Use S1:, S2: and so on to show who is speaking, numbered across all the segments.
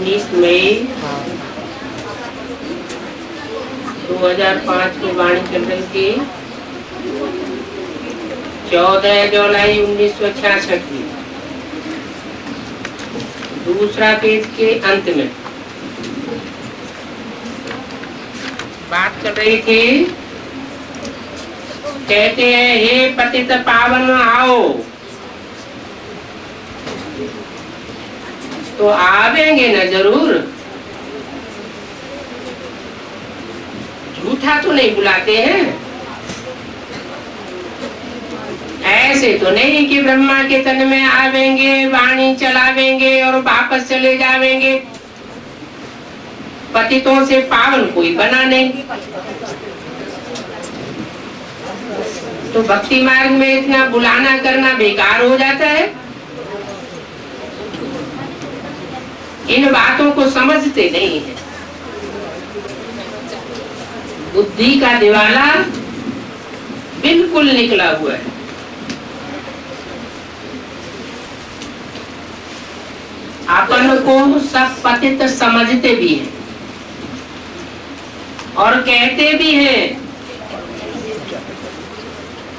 S1: 19 मई 2005 की वाणी चल रही थी। 14 जुलाई 1966 की दूसरा पेज के अंत में बात कर रही थी। कहते हैं, हे पतित पावन आओ, तो आवेंगे न जरूर, झूठा तो नहीं बुलाते हैं। ऐसे तो नहीं कि ब्रह्मा के तन में आवेंगे, वाणी चलावेंगे और वापस चले जावेंगे। पतितों से पावन कोई बना नहीं। तो भक्ति मार्ग में इतना बुलाना करना बेकार हो जाता है। इन बातों को समझते नहीं है। बुद्धि का दिवाला बिल्कुल निकला हुआ है। अपन को सब पतित समझते भी हैं और कहते भी हैं,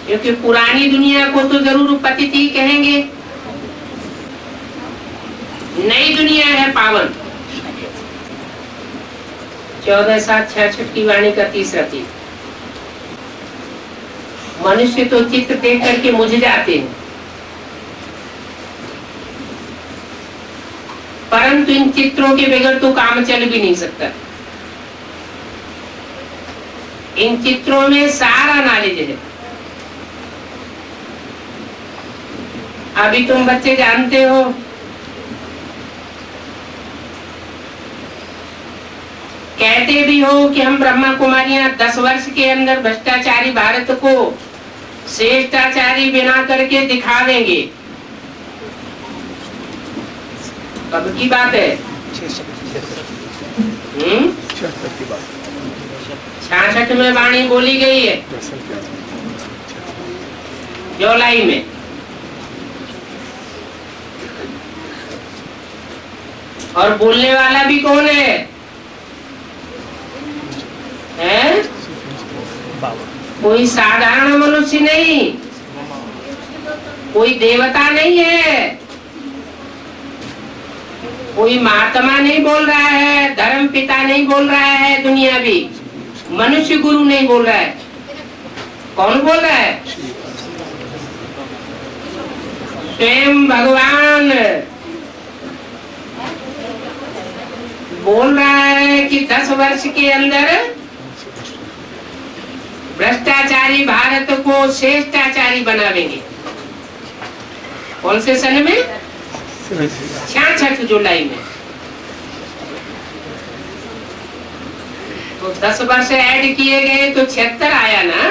S1: क्योंकि पुरानी दुनिया को तो जरूर पतित ही कहेंगे। नई दुनिया है पावन। 14/7/66 की वाणी का तीसरा तीर। मनुष्य तो चित्र देख करके मुझ जाते हैं, परंतु इन चित्रों के बगैर तो काम चल भी नहीं सकता। इन चित्रों में सारा नॉलेज है। अभी तुम बच्चे जानते हो, कहते भी हो कि हम ब्रह्मा कुमारियां 10 वर्ष के अंदर भ्रष्टाचारी भारत को श्रेष्ठाचारी बना करके दिखा देंगे। कब की बात है? 66 में वाणी बोली गई है, जुलाई में। और बोलने वाला भी कौन है? हैं? कोई साधारण मनुष्य नहीं, कोई देवता नहीं है, कोई महात्मा नहीं बोल रहा है, धर्म पिता नहीं बोल रहा है, दुनिया भी मनुष्य गुरु नहीं बोल रहा है। कौन बोल रहा है? स्वयं भगवान बोल रहा है कि 10 वर्ष के अंदर भ्रष्टाचारी भारत को श्रेष्ठाचारी बनावेंगे। कौन से सन में? 66 जुलाई में। तो 10 वर्ष ऐड किए गए तो 76 आया ना।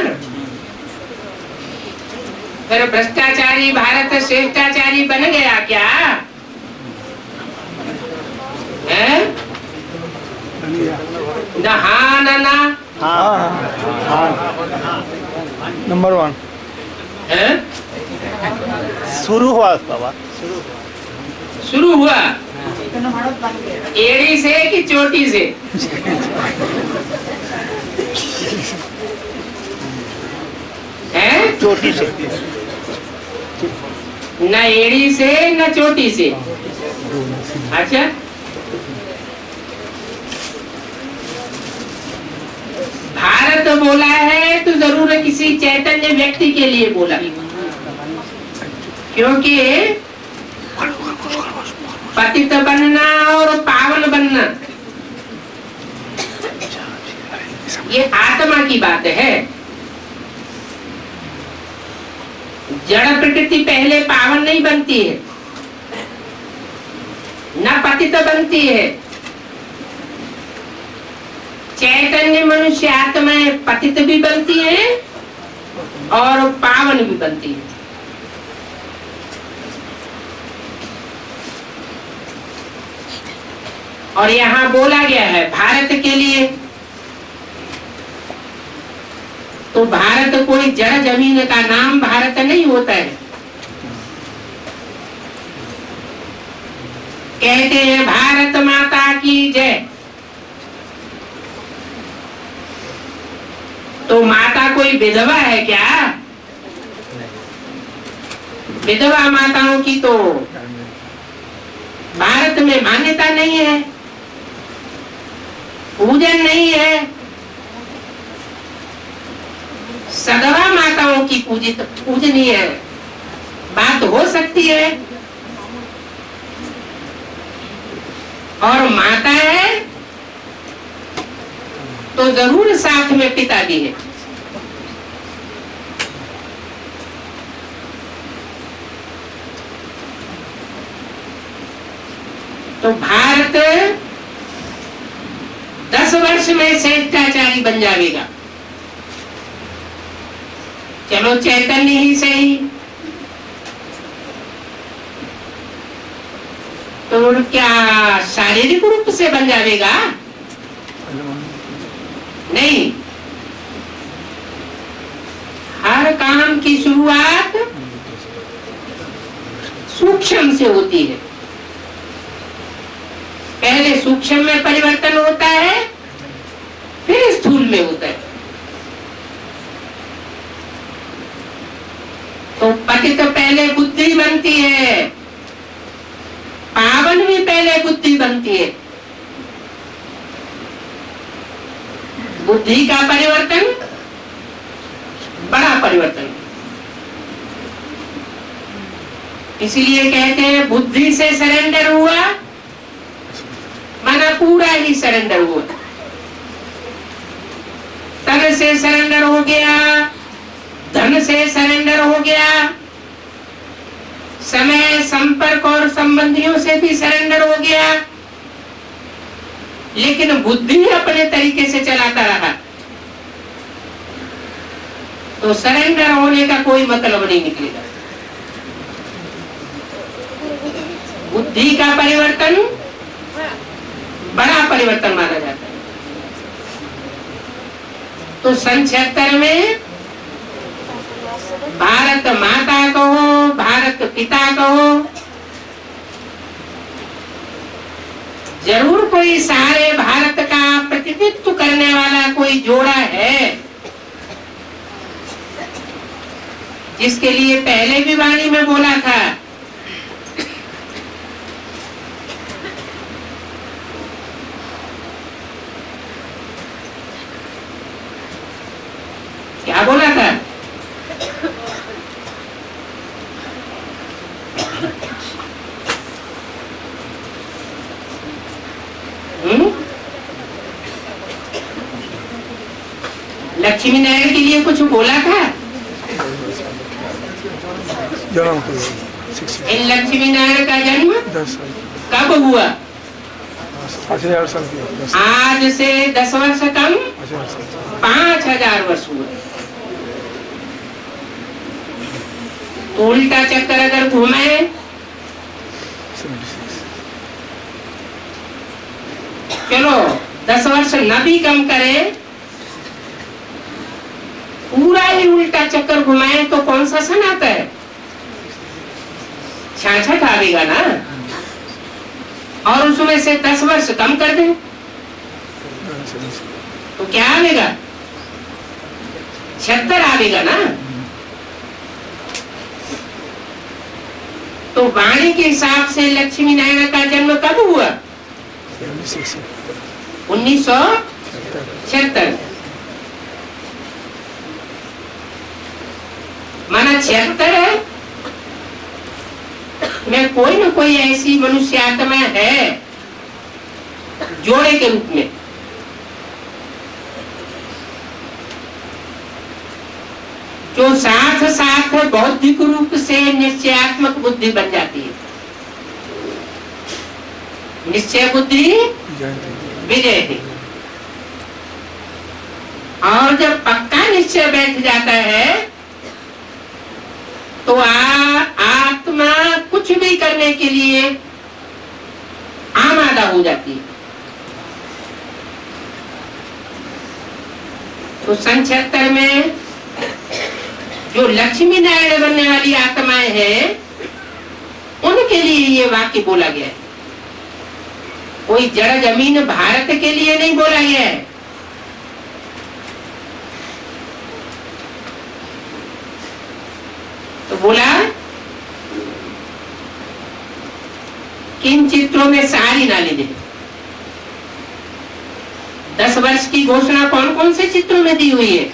S1: फिर भ्रष्टाचारी भारत श्रेष्ठाचारी बन गया क्या? है? हाँ ना?
S2: नंबर 1
S1: है?
S2: शुरू हुआ बाबा,
S1: शुरू हुआ एड़ी से कि चोटी से? है?
S2: चोटी से।
S1: न एड़ी से न चोटी से। अच्छा, भारत बोला है तो जरूर किसी चैतन्य व्यक्ति के लिए बोला, क्योंकि पतित बनना और पावन बनना ये आत्मा की बात है। जड़ प्रकृति पहले पावन नहीं बनती है, न पतित बनती है। चैतन्य मनुष्य आत्माएं पतित भी बनती हैं और पावन भी बनती है। और यहाँ बोला गया है भारत के लिए, तो भारत कोई जड़ जमीन का नाम भारत नहीं होता है। कहते हैं भारत माता की जय। तो माता कोई विधवा है क्या? विधवा माताओं की तो भारत में मान्यता नहीं है, पूजन नहीं है। सधवा माताओं की पूजनीय बात हो सकती है। और माता है तो जरूर साथ में पिता भी है। तो भारत 10 वर्ष में श्रेष्ठाचारी बन जाएगा। चलो चैतन्य ही सही, तो क्या शारीरिक रूप से बन जाएगा? नहीं, हर काम की शुरुआत सूक्ष्म से होती है। पहले सूक्ष्म में परिवर्तन होता है, फिर स्थूल में होता है। तो पतित पहले बुद्धि बनती है, पावन भी पहले बुद्धि बनती है। बुद्धि का परिवर्तन बड़ा परिवर्तन। इसलिए कहते हैं बुद्धि से सरेंडर हुआ माना पूरा ही सरेंडर हुआ। तन से सरेंडर हो गया, धन से सरेंडर हो गया, समय संपर्क और संबंधियों से भी सरेंडर हो गया, लेकिन बुद्धि अपने तरीके से चलाता रहा। तो सरेंडर होने का कोई मतलब नहीं निकलेगा। बुद्धि का परिवर्तन बड़ा परिवर्तन माना जाता है। तो सन 76 में भारत माता कहो, भारत पिता कहो, जरूर कोई सारे भारत का प्रतिनिधित्व करने वाला कोई जोड़ा है, जिसके लिए पहले भी वाणी में बोला था। क्या बोला था? लक्ष्मी नारायण के लिए कुछ बोला था? इन लक्ष्मी नारायण का जन्म कब हुआ? आज से 10 वर्ष कम 5000 वर्ष हुआ। उल्टा चक्कर अगर घूमे चलो 10 वर्ष न भी कम करे, पूरा ही उल्टा चक्कर घुमाए तो कौन सा सन आता है? 66 आवेगा ना। और उसमें से 10 वर्ष कम कर दे तो क्या आवेगा? 76 आवेगा ना। तो वाणी के हिसाब से लक्ष्मी नारायण का जन्म कब हुआ? 1976 माना 76 में कोई न कोई ऐसी मनुष्य आत्मा है जोड़े के रूप में, जो साथ साथ बौद्धिक रूप से निश्चयात्मक बुद्धि बन जाती है। निश्चय बुद्धि विजय है। और जब पक्का निश्चय बैठ जाता है तो आत्मा कुछ भी करने के लिए आमादा हो जाती है। तो सन 76 में जो लक्ष्मी नारायण बनने वाली आत्माएं हैं, उनके लिए ये वाक्य बोला गया है। कोई जड़ जमीन भारत के लिए नहीं बोला गया है। तो बोला किन चित्रों में सारी नॉलेज है। 10 वर्ष की घोषणा कौन कौन से चित्रों में दी हुई है?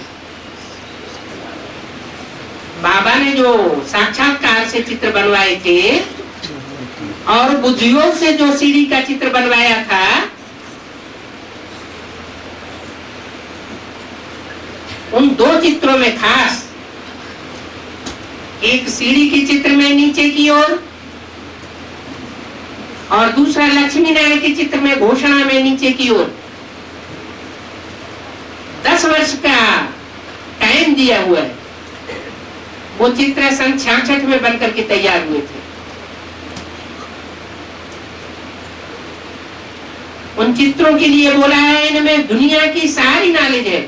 S1: बाबा ने जो साक्षात्कार से चित्र बनवाए थे और बुद्धियोग से जो सीढ़ी का चित्र बनवाया था, उन 2 चित्रों में खास, एक सीढ़ी के चित्र में नीचे की ओर और दूसरा लक्ष्मी नारायण के चित्र में घोषणा में नीचे की ओर 10 वर्ष का टाइम दिया हुआ है। वो चित्र सन 66 में बनकर के तैयार हुए थे। उन चित्रों के लिए बोला है इनमें दुनिया की सारी नॉलेज है।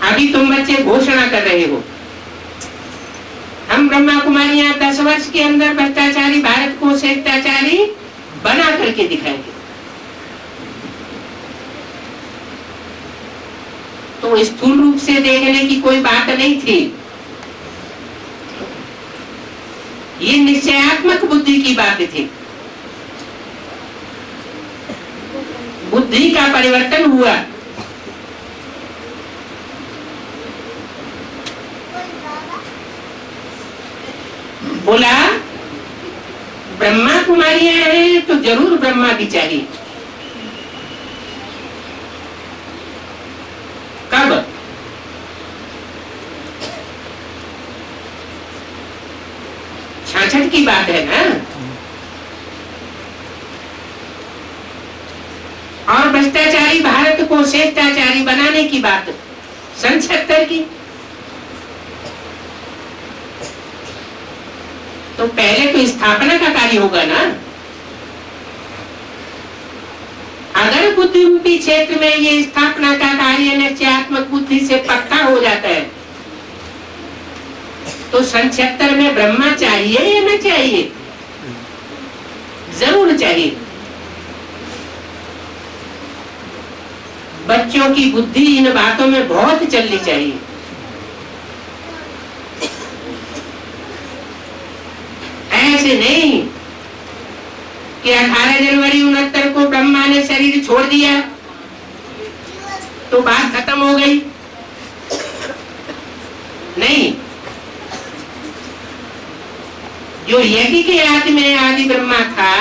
S1: अभी तुम बच्चे घोषणा कर रहे हो हम ब्रह्मा कुमारियां 10 वर्ष के अंदर भ्रष्टाचारी भारत को श्रेष्ठाचारी बना करके दिखाएंगे। तो स्थूल रूप से देखने की कोई बात नहीं थी, ये निश्चयात्मक बुद्धि की बात थी। बुद्धि का परिवर्तन हुआ। बोला ब्रह्मा कुमारियां हैं तो जरूर ब्रह्मा भी चाहिए। कब? छाछठ की बात है ना। और भ्रष्टाचारी भारत को श्रेष्ठाचारी बनाने की बात सन 76 की। तो पहले तो स्थापना का कार्य होगा ना। अगर बुद्धि रूपी क्षेत्र में ये स्थापना का कार्य निश्चयात्मक बुद्धि से पक्का हो जाता है तो सन 76 में ब्रह्मा चाहिए या न चाहिए? जरूर चाहिए। बच्चों की बुद्धि इन बातों में बहुत चलनी चाहिए। ऐसे नहीं कि 18 जनवरी 69 को ब्रह्मा ने शरीर छोड़ दिया तो बात खत्म हो गई। नहीं, जो यज्ञ के आदि में आदि ब्रह्मा था,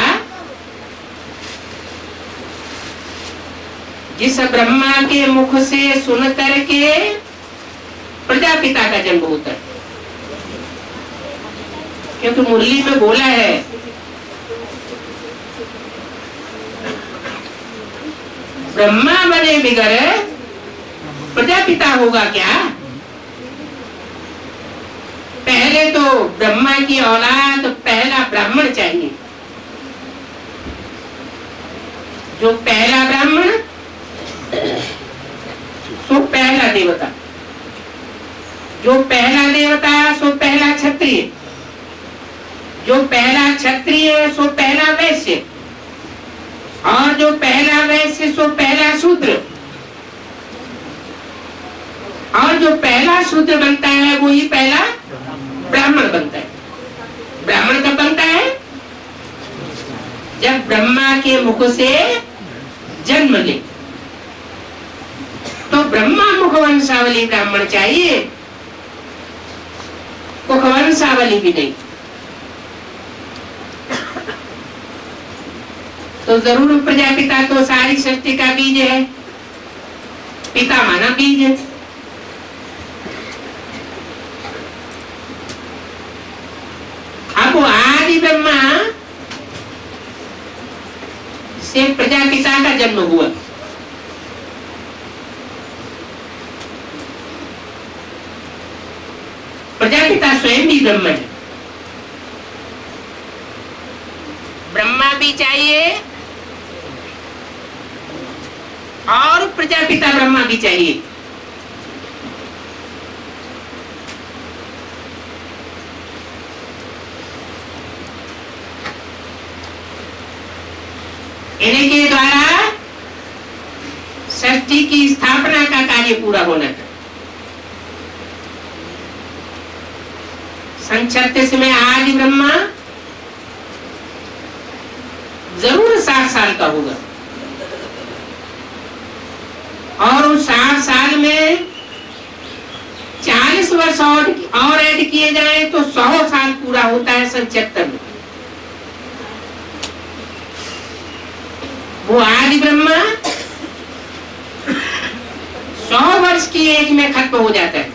S1: जिस ब्रह्मा के मुख से सुन करके प्रजापिता का जन्म होता है। क्योंकि मुरली में बोला है ब्रह्मा बने बिगर प्रजापिता होगा क्या? पहले तो ब्रह्मा की औलाद पहला ब्राह्मण चाहिए। जो पहला ब्राह्मण सो पहला देवता, जो पहला देवता सो पहला क्षत्रिय, जो पहला क्षत्रिय सो पहला वैश्य, और जो पहला वैश्य सो पहला शूद्र, और जो पहला शूद्र बनता है वो ही पहला ब्राह्मण बनता है। ब्राह्मण कब बनता है? जब ब्रह्मा के मुख से जन्म ले। तो ब्रह्मा मुखवंशावली ब्राह्मण चाहिए, मुखवंशावली भी नहीं। तो जरूर प्रजापिता तो सारी सृष्टि का बीज है, पिता माना बीज है। अब आदि ब्रह्मा से प्रजापिता का जन्म हुआ। प्रजापिता स्वयं भी ब्रह्म है। ब्रह्मा भी चाहिए और प्रजापिता ब्रह्मा भी चाहिए। इन्हीं के द्वारा सृष्टि की स्थापना का कार्य पूरा होना था। सन 36 में आदि ब्रह्मा जरूर 60 साल का होगा, और उस 60 साल में 40 वर्ष और ऐड किए जाए तो 100 साल पूरा होता है सन 76 में। वो आदि ब्रह्मा 100 वर्ष की एज में खत्म हो जाता है।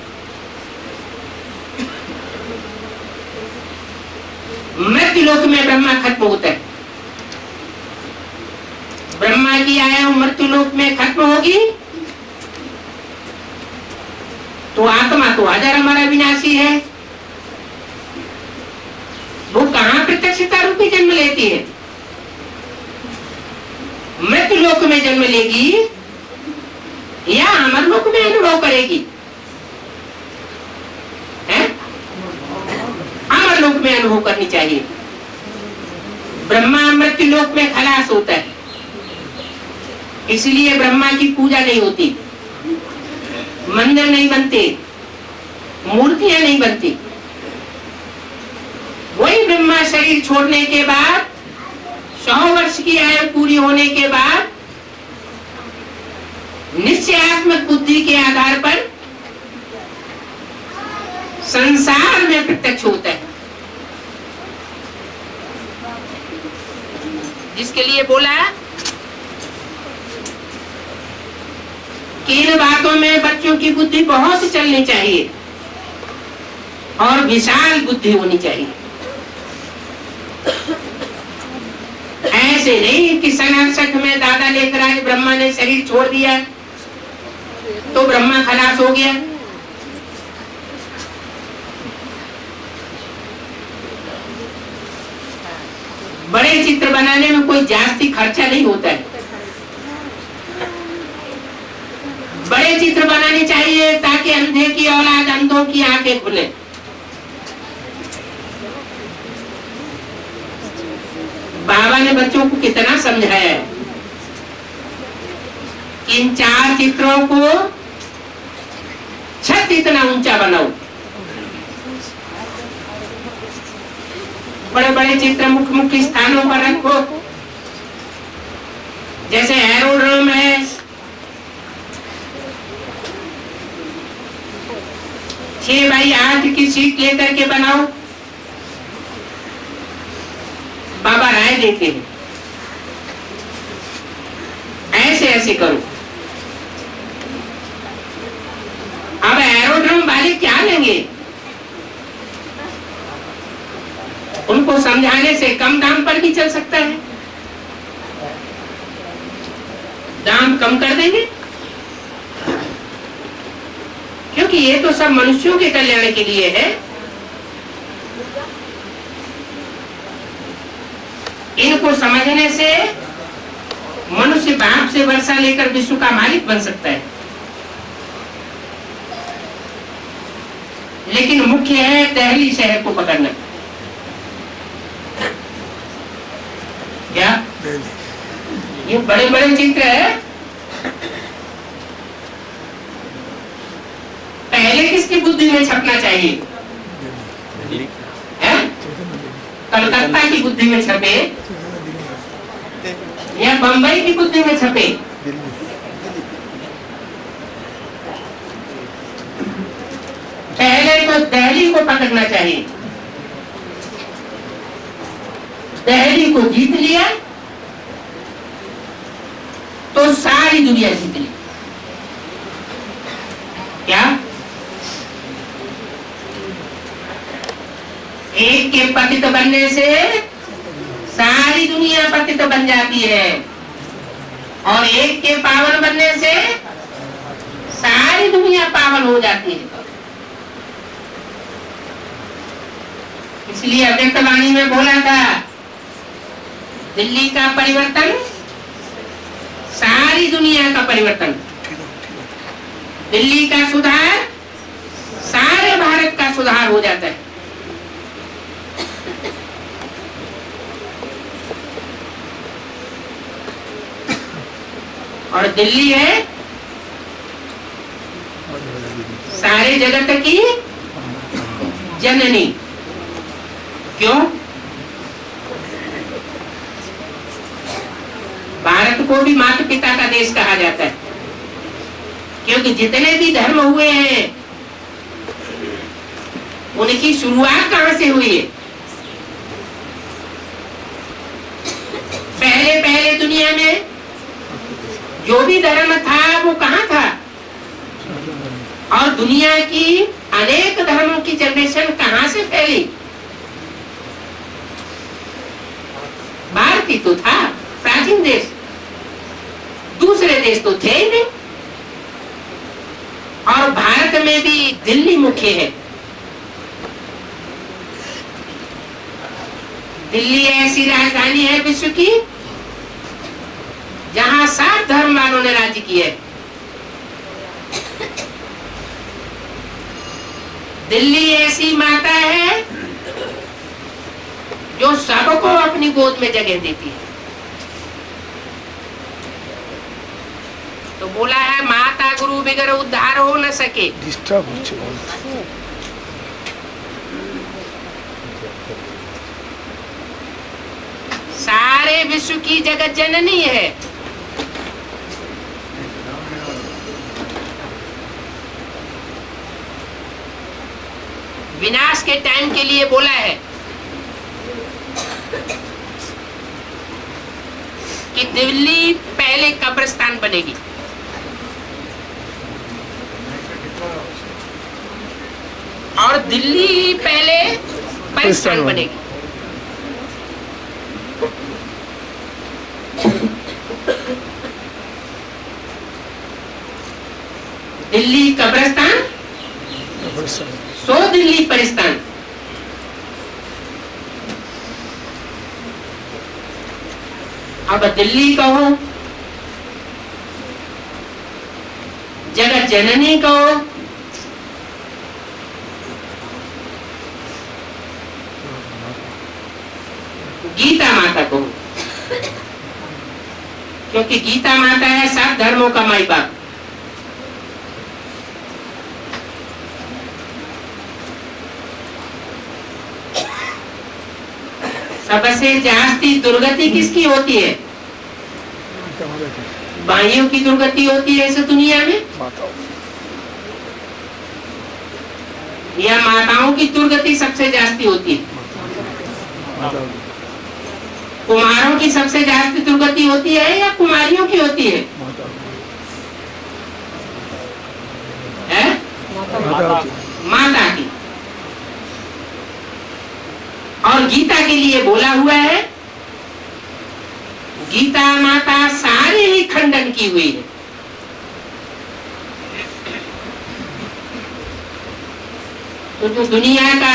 S1: मृत्यु लोक में ब्रह्मा खत्म होता है। ब्रह्मा की आयु मृत्यु लोक में खत्म होगी तो आत्मा तो अजर हमारा विनाशी है। वो कहां प्रत्यक्षता रूपी जन्म लेती है? मृत्यु लोक में जन्म लेगी या अमर लोक में अनुभव करेगी? अमर लोक में अनुभव करनी चाहिए। ब्रह्मा मृत्यु लोक में खलास होता है, इसलिए ब्रह्मा की पूजा नहीं होती, मंदिर नहीं बनते, मूर्तियां नहीं बनती। वही ब्रह्मा शरीर छोड़ने के बाद 100 वर्ष की आयु पूरी होने के बाद निश्चयात्मक बुद्धि के आधार पर संसार में प्रत्यक्ष होता है। जिसके लिए बोला कि इन बातों में बच्चों की बुद्धि बहुत चलनी चाहिए और विशाल बुद्धि होनी चाहिए। ऐसे नहीं कि सन 68 में दादा लेकर आज ब्रह्मा ने शरीर छोड़ दिया तो ब्रह्मा खलास हो गया। बड़े चित्र बनाने में कोई जास्ती खर्चा नहीं होता है। बड़े चित्र बनाने चाहिए ताकि अंधे की औलाद अंधों की आंखें खुले। बाबा ने बच्चों को कितना समझाया है। इन 4 चित्रों को छत इतना ऊंचा बनाओ। बड़े बड़े चित्र मुख्य मुख्य स्थानों पर रखो। जैसे एरोड्रोम है, 6x8 की सीट लेकर के बनाओ। बाबा राय देते हैं ऐसे ऐसे करो। अब एरोड्रोम वाले क्या लेंगे? उनको समझाने से कम दाम पर भी चल सकता है, दाम कम कर देंगे, क्योंकि ये तो सब मनुष्यों के कल्याण के लिए है। इनको समझने से मनुष्य बाप से वर्षा लेकर विश्व का मालिक बन सकता है। लेकिन मुख्य है दिल्ली शहर को पकड़ना। क्या ये बड़े बड़े चित्र है? पहले किसकी बुद्धि में छपना चाहिए? कलकत्ता की बुद्धि में छपे या बंबई की बुद्धि में छपे? पहले तो दिल्ली को पकड़ना चाहिए। दिल्ली को जीत लिया तो सारी दुनिया जीत ली। क्या एक के पतित बनने से सारी दुनिया पतित बन जाती है, और एक के पावन बनने से सारी दुनिया पावन हो जाती है। इसलिए अव्यक्त वाणी में बोला था, दिल्ली का परिवर्तन सारी दुनिया का परिवर्तन, दिल्ली का सुधार सारे भारत का सुधार हो जाता है। और दिल्ली है सारे जगत की जननी। क्यों? भारत को भी माता पिता का देश कहा जाता है, क्योंकि जितने भी धर्म हुए हैं उनकी शुरुआत कहां से हुई है? पहले पहले दुनिया में जो भी धर्म था वो कहां था? और दुनिया की अनेक धर्मों की जनरेशन कहां से फैली? भारत ही तो था प्राचीन देश, दूसरे देश तो थे ही नहीं। और भारत में भी दिल्ली मुख्य है। दिल्ली ऐसी राजधानी है विश्व की जहां 7 धर्म वालों ने राज्य किया है। दिल्ली ऐसी माता है जो सबको अपनी गोद में जगह देती है। तो बोला है माता गुरु बिगर उद्धार हो न सके। सारे विश्व की जगत जननी है। विनाश के टाइम के लिए बोला है कि दिल्ली पहले कब्रिस्तान बनेगी। और दिल्ली पहले पाकिस्तान बनेगी। दिल्ली कब्रिस्तान, सो दिल्ली परिस्तान। अब दिल्ली कहो, जगत जननी कहो, गीता माता को, क्योंकि गीता माता है 7 धर्मों का माई बाप। सबसे जास्ती दुर्गति किसकी होती है? भाइयों की दुर्गति होती है इस दुनिया में, या माताओं की दुर्गति सबसे जास्ती होती है? कुमारों की सबसे जास्ती दुर्गति होती है या कुमारियों की होती है? माता की। और गीता के लिए बोला हुआ है, गीता माता सारे ही खंडन की हुई है। तो जो दुनिया का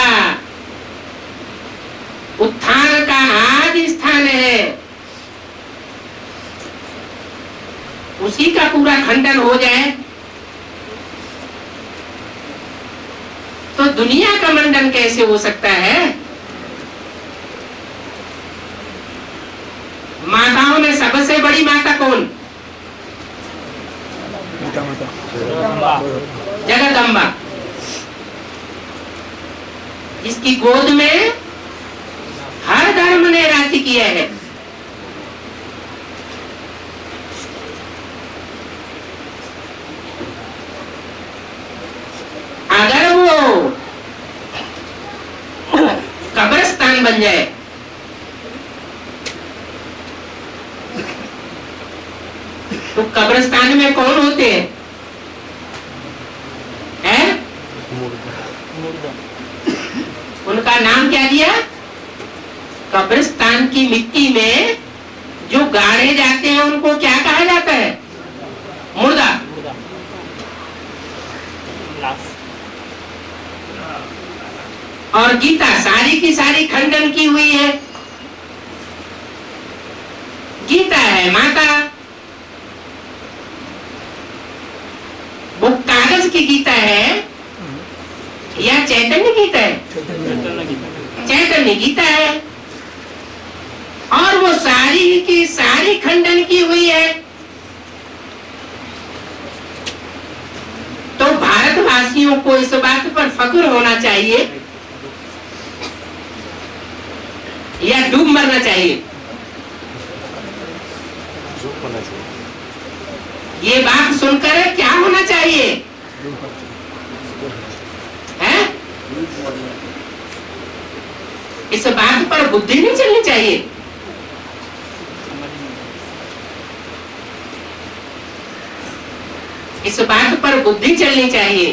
S1: उत्थान का आदि स्थान है, उसी का पूरा खंडन हो जाए तो दुनिया का मंडन कैसे हो सकता है? माताओं में सबसे बड़ी माता कौन? जगदम्बा, जिसकी गोद में हर धर्म ने राज्य किया है। अगर वो कब्रिस्तान बन जाए तो कब्रिस्तान में कौन होते हैं? उनका नाम क्या दिया? कब्रिस्तान की मिट्टी में जो गाड़े जाते हैं उनको क्या कहा जाता है? मुर्दा। और गीता सारी की सारी खंडन की हुई है। गीता है माता, वो कागज की गीता है या चैतन्य गीता है? चैतन्य गीता है। और वो सारी की सारी खंडन की हुई है। वासियों को इस बात पर फख्र होना चाहिए या डूब मरना चाहिए? ये बात सुनकर क्या होना चाहिए है? इस बात पर बुद्धि नहीं चलनी चाहिए। इस बात पर बुद्धि चलनी चाहिए।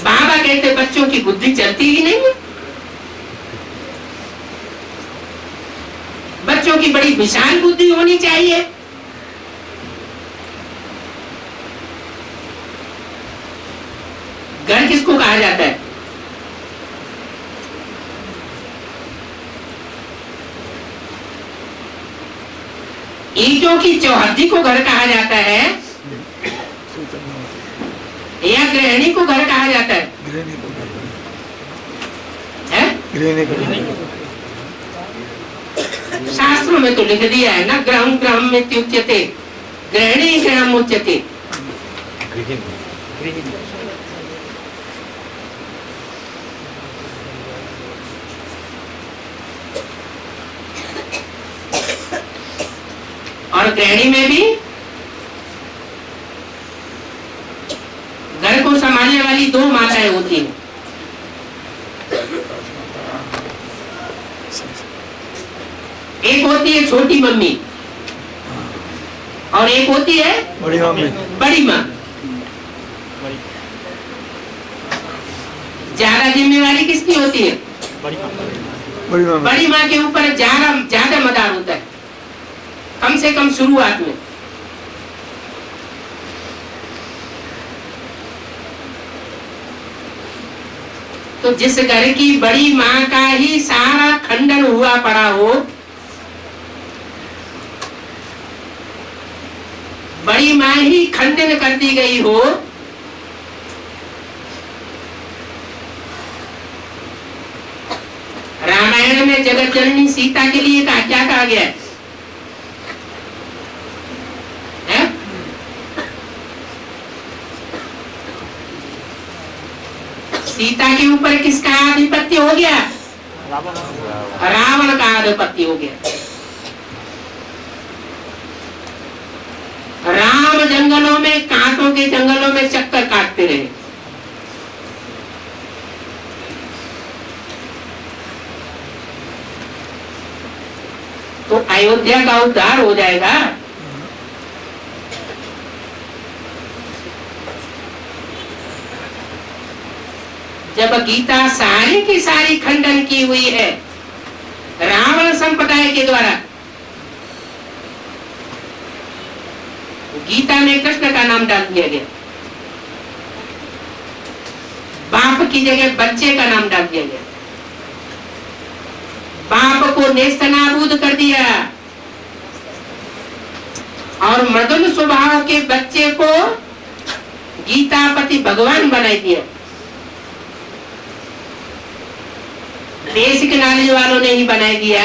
S1: बाबा कहते बच्चों की बुद्धि चलती ही नहीं है। बच्चों की बड़ी विशाल बुद्धि होनी चाहिए। घर किसको कहा जाता है? ईंटों की चौहद्दी को घर कहा जाता है या गृहिणी को घर कहा जाता है? शास्त्रों में तो लिख दिया है ना, ग्रहम ग्रहम में त्युच्यते गृहिणी ग्रहम उच्यते। और गृहिणी में भी घर को संभालने वाली दो माताएं होती हैं। एक होती है छोटी मम्मी और एक होती है
S2: बड़ी मम्मी,
S1: बड़ी माँ। ज्यादा जिम्मेवारी किसकी होती है? बड़ी माँ के ऊपर ज्यादा मदार होता है, कम से कम शुरुआत में। तो जिस घर की बड़ी माँ का ही सारा खंडन हुआ पड़ा हो, बड़ी माँ ही खंडन कर दी गई हो, रामायण में जगत जननी सीता के लिए क्या कहा गया है? सीता के ऊपर किसका आधिपत्य हो गया? रावण का आधिपत्य हो गया। राम जंगलों में, कांटों के जंगलों में चक्कर काटते रहे। तो अयोध्या का उद्धार हो जाएगा? जब गीता सारी की सारी खंडन की हुई है रावण संप्रदाय के द्वारा। गीता में कृष्ण का नाम डाल दिया गया, बाप की जगह बच्चे का नाम डाल दिया गया, बाप को नेस्तनाबूद कर दिया और मृदुल स्वभाव के बच्चे को गीतापति भगवान बना दिया। बेसिक नॉलेज वालों ने ही बनाई दिया,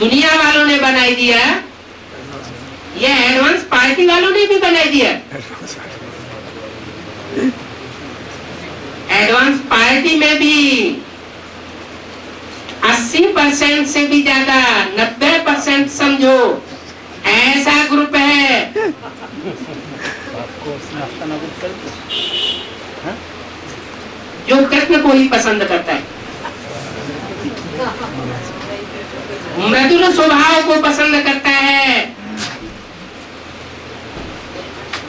S1: दुनिया वालों ने बनाई दिया, या एडवांस पार्टी वालों ने भी बनाई दिया। एडवांस पार्टी में भी 80% से भी ज्यादा, 90% समझो, ऐसा ग्रुप है जो कृष्ण को ही पसंद करता है, मृदुल स्वभाव को पसंद करता है,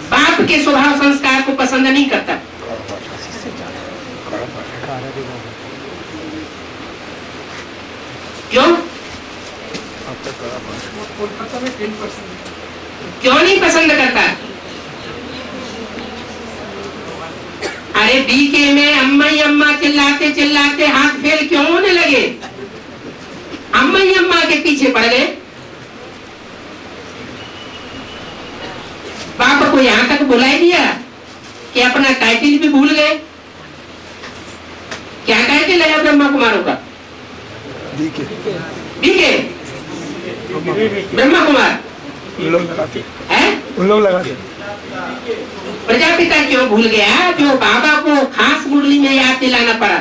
S1: बाप के स्वभाव संस्कार को पसंद नहीं करता। क्यों? क्यों नहीं पसंद करता? अरे बीके में अम्मा ही अम्मा चिल्लाते चिल्लाते हाथ फेल क्यों होने लगे? अम्मा ही अम्मा के पीछे पड़ गए। बाप को यहां तक बुलाई दिया कि अपना टाइटल भी भूल गए। क्या टाइटल है ब्रह्मा कुमारों का? बीके ब्रह्मा कुमार।
S2: उन लोग लगाते
S1: है?
S2: उन लोग लगाते
S1: प्रजापिता क्यों भूल गया? जो बाबा को खास मुरली में याद दिलाना पड़ा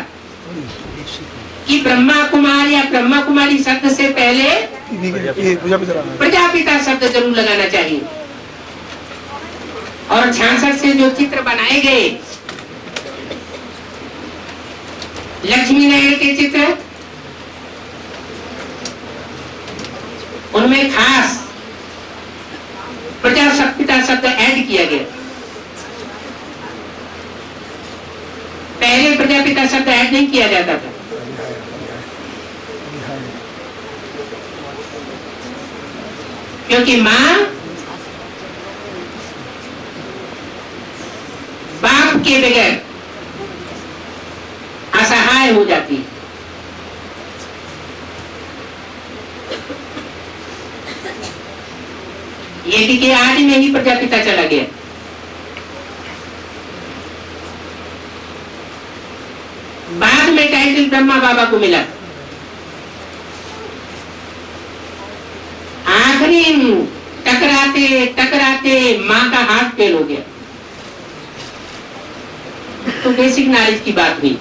S1: कि ब्रह्मा कुमार या ब्रह्मा कुमारी शब्द से पहले प्रजापिता शब्द जरूर लगाना चाहिए। और 66 से जो चित्र बनाए गए लक्ष्मी नारायण के चित्र, उनमें खास प्रजापिता शब्द ऐड किया गया। पहले प्रजापिता शब्द ऐड नहीं किया जाता था। क्योंकि मां बाप के बगैर असहाय हो जाती है। ये भी कि आदि में ही प्रजापिता चला गया। बाद में टाइटल ब्रह्मा बाबा को मिला। आखिरी टकराते टकराते मां का हाथ फेल हो गया। तो बेसिक नॉलेज की बात हुई।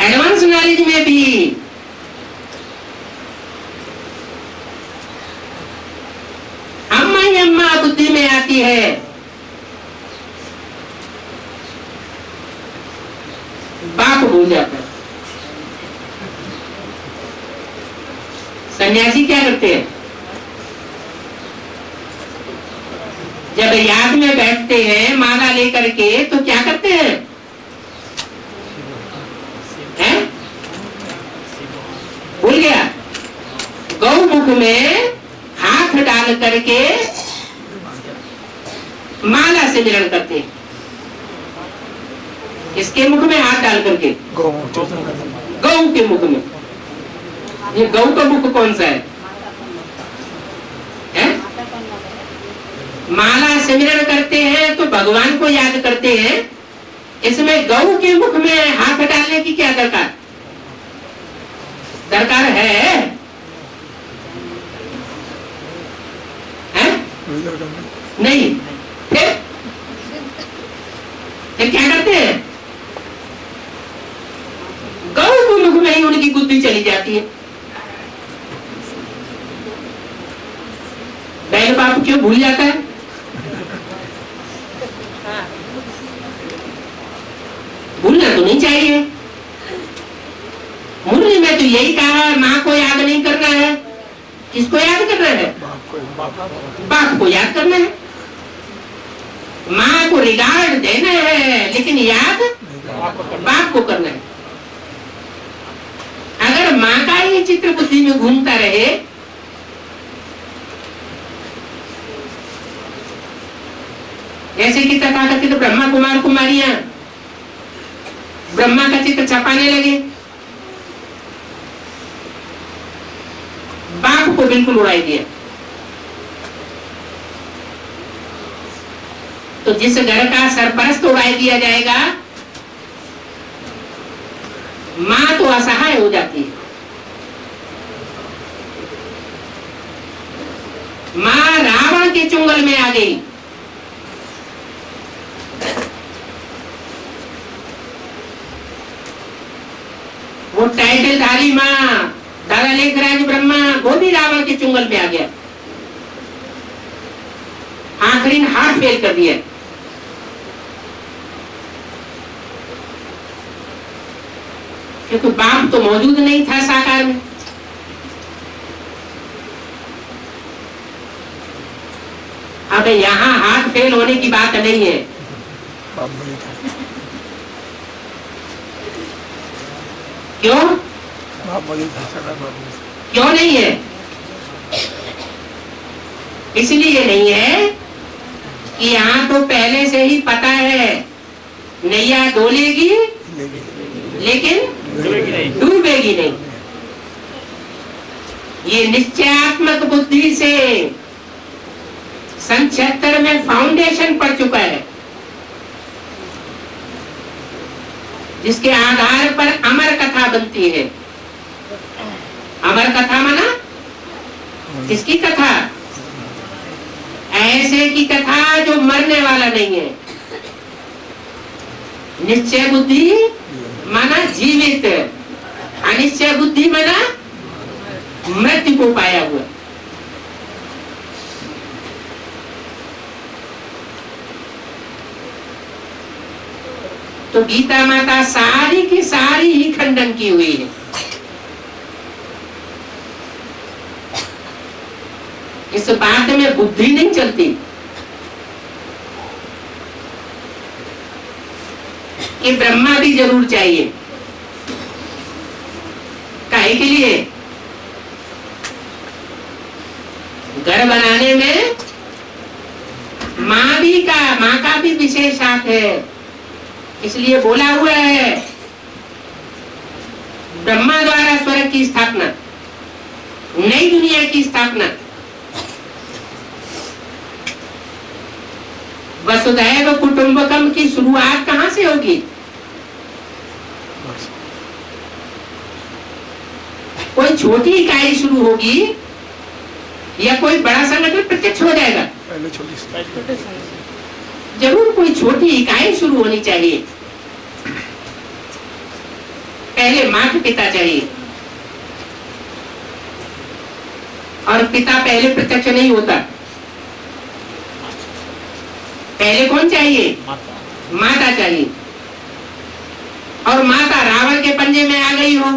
S1: एडवांस नॉलेज में भी अम्मा ही अम्मा बुद्धि में आती है। बाप भूल जाता है। सन्यासी क्या करते हैं? जब याद में बैठते हैं माला लेकर के तो क्या करते हैं? भूल गया? गौमुख में हाथ डाल करके माला से मिलन करते हैं। इसके मुख में हाथ डाल करके गौ के मुख में। ये गौ का मुख कौन सा है? माला सिमरन करते हैं तो भगवान को याद करते हैं। इसमें गौ के मुख में हाथ डालने की क्या दरकार है? नहीं। फिर क्या करते हैं? गौ के मुख में ही उनकी बुद्धि चली जाती है। बैल बाप क्यों भूल जाता है? भूलना तो नहीं चाहिए। मुरली में तो यही कहा है, माँ को याद नहीं करना है। किसको याद करना है? बाप को याद करना है। माँ को रिगार्ड देना है, लेकिन याद बाप को करना है। अगर माँ का ही चित्र बुद्धि में घूमता रहे जैसे कि तथाकथित ब्रह्मा कुमार कुमारियां ब्रह्मा का चित्र छपाने लगे, बाप को बिल्कुल उड़ाई दिया। तो जिस घर का सरपरस्त उड़ाई दिया जाएगा, मां तो असहाय हो जाती है। मां रावण के चुंगल में आ गई। वो टाइटल धारी मां दादा लेखराज ब्रह्मा वो भी रावण के चुंगल में आ गया। आखिरी हाथ फेल कर दिया। क्योंकि बाप तो मौजूद नहीं था साकार में। अब यहाँ हाथ फेल होने की बात नहीं है। क्यों? क्यों नहीं है? इसलिए नहीं है कि यहाँ तो पहले से ही पता है नैया डोलेगी लेकिन डूबेगी नहीं। ये निश्चयात्मक बुद्धि से सन 76 में फाउंडेशन पड़ चुका है, जिसके आधार पर अमर कथा बनती है। अमर कथा माना किसकी कथा? ऐसे की कथा जो मरने वाला नहीं है। निश्चय बुद्धि माना जीवित, अनिश्चय बुद्धि माना मृत्यु को पाया हुआ। तो गीता माता सारी की सारी ही खंडन की हुई है। इस बात में बुद्धि नहीं चलती कि ब्रह्मा भी जरूर चाहिए। काहे के लिए? घर बनाने में माँ का भी विशेष हाथ है। इसलिए बोला हुआ है ब्रह्मा द्वारा स्वर्ग की स्थापना, नई दुनिया की स्थापना। वसुधैव कुटुंबकम की शुरुआत कहां से होगी? कोई छोटी इकाई शुरू होगी या कोई बड़ा संगठन प्रत्यक्ष हो जाएगा?
S2: पहले छोटी,
S1: जरूर कोई छोटी इकाई शुरू होनी चाहिए। पहले माता पिता चाहिए, और पिता पहले प्रत्यक्ष नहीं होता। पहले कौन चाहिए? माता चाहिए। और माता रावण के पंजे में आ गई हो।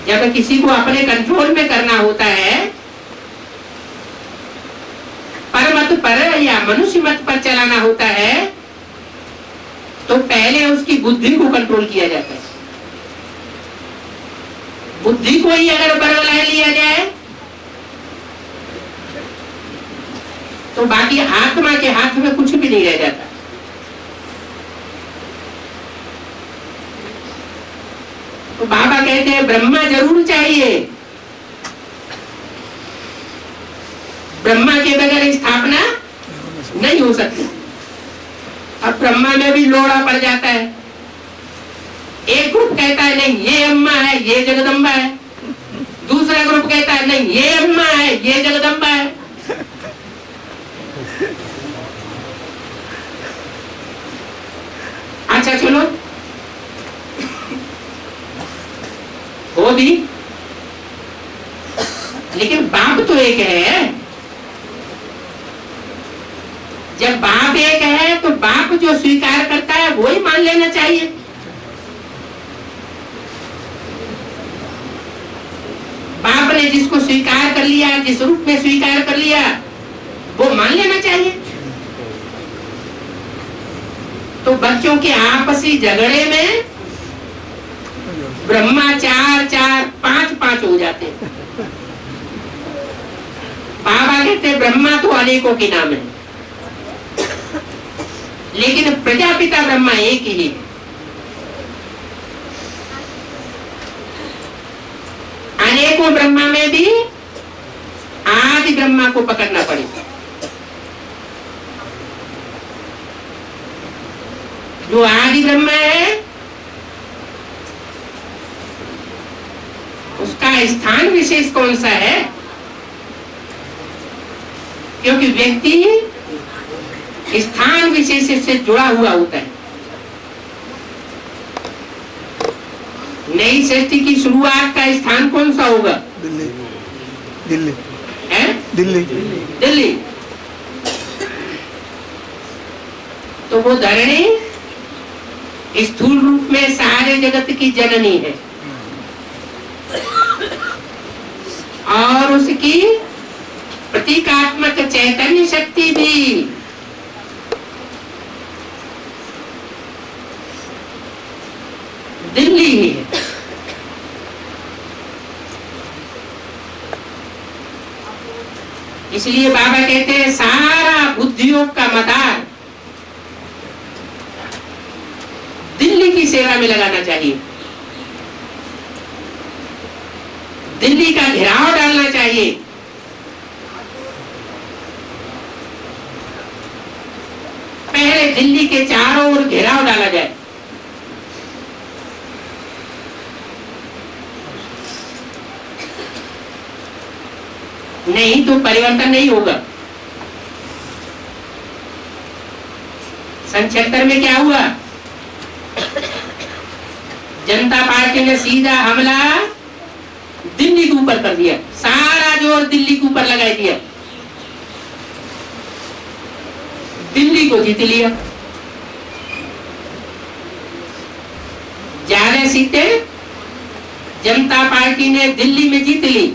S1: जब किसी को अपने कंट्रोल में करना होता है, परमत पर या मनुष्य मत पर चलाना होता है, तो पहले उसकी बुद्धि को कंट्रोल किया जाता है। बुद्धि को ही अगर बरगला लिया जाए तो बाकी आत्मा के हाथ में कुछ भी नहीं रह जाता। तो बाबा कहते हैं ब्रह्मा जरूर चाहिए। ब्रह्मा के बगैर स्थापना नहीं हो सकती। अब ब्रह्मा में भी लोड़ा पड़ जाता है। एक ग्रुप कहता है नहीं ये अम्मा है, ये जगदम्बा है। दूसरा ग्रुप कहता है नहीं ये अम्मा है, ये जगदम्बा है। अच्छा चलो, हो भी, लेकिन बाप तो एक है। जब बाप एक है तो बाप जो स्वीकार करता है वो ही मान लेना चाहिए। बाप ने जिसको स्वीकार कर लिया, जिस रूप में स्वीकार कर लिया, वो मान लेना चाहिए। तो बच्चों के आपसी झगड़े में ब्रह्मा 4 4 5 5 हो जाते हैं। बाबा कहते हैं ब्रह्मा तो अनेकों के नाम है, लेकिन प्रजापिता ब्रह्मा एक ही है। अनेकों ब्रह्मा में भी आदि ब्रह्मा को पकड़ना पड़ेगा। जो आदि ब्रह्मा है उसका स्थान विशेष कौन सा है? क्योंकि व्यक्ति स्थान विशेष से जुड़ा हुआ होता है। नई सृष्टि की शुरुआत का स्थान कौन सा होगा?
S2: दिल्ली, दिल्ली
S1: है?
S2: दिल्ली,
S1: दिल्ली। तो वो धरणी स्थूल रूप में सारे जगत की जननी है, और उसकी प्रतीकात्मक चैतन्य शक्ति भी दिल्ली ही है। इसलिए बाबा कहते हैं सारा बुद्धियोग का मदार दिल्ली की सेवा में लगाना चाहिए। दिल्ली का घेराव डालना चाहिए। पहले दिल्ली के चारों ओर घेराव डाला जाए। नहीं तो परिवर्तन नहीं होगा। सन 76 में क्या हुआ? जनता पार्टी ने सीधा हमला दिल्ली के ऊपर कर दिया, सारा जोर दिल्ली के ऊपर लगा दिया, दिल्ली को जीत लिया। ज्यादा सीटें जनता पार्टी ने दिल्ली में जीत ली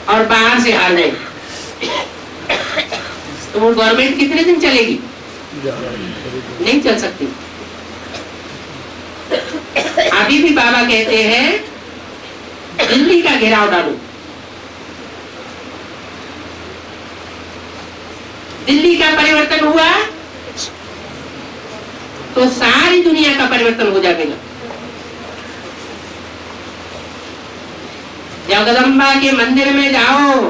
S1: और बाहर से हार गई। तो वो गवर्नमेंट कितने दिन चलेगी? नहीं चल सकती। अभी भी बाबा कहते हैं दिल्ली का घेराव डालो, दिल्ली का परिवर्तन हुआ तो सारी दुनिया का परिवर्तन हो जाएगा। जगदम्बा के मंदिर में जाओ,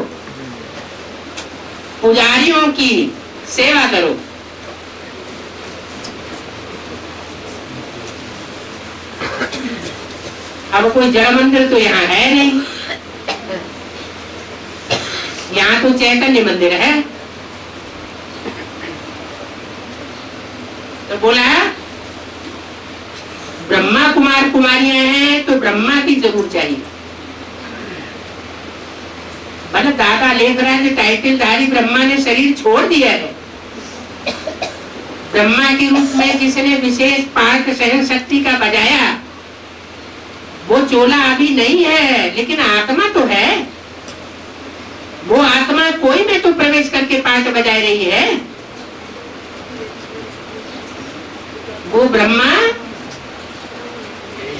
S1: पुजारियों की सेवा करो, अब कोई जड़ मंदिर तो यहाँ है नहीं, यहाँ तो चैतन्य मंदिर है। तो बोला ब्रह्मा कुमार कुमारियां हैं तो ब्रह्मा की जरूर चाहिए। मतलब दादा लेख रहा है टाइटलधारी ब्रह्मा ने शरीर छोड़ दिया है। ब्रह्मा के रूप में जिसने विशेष पार्ट सहन शक्ति का बजाया वो चोला अभी नहीं है, लेकिन आत्मा तो है। वो आत्मा कोई में तो प्रवेश करके पार्ट बजा रही है। वो ब्रह्मा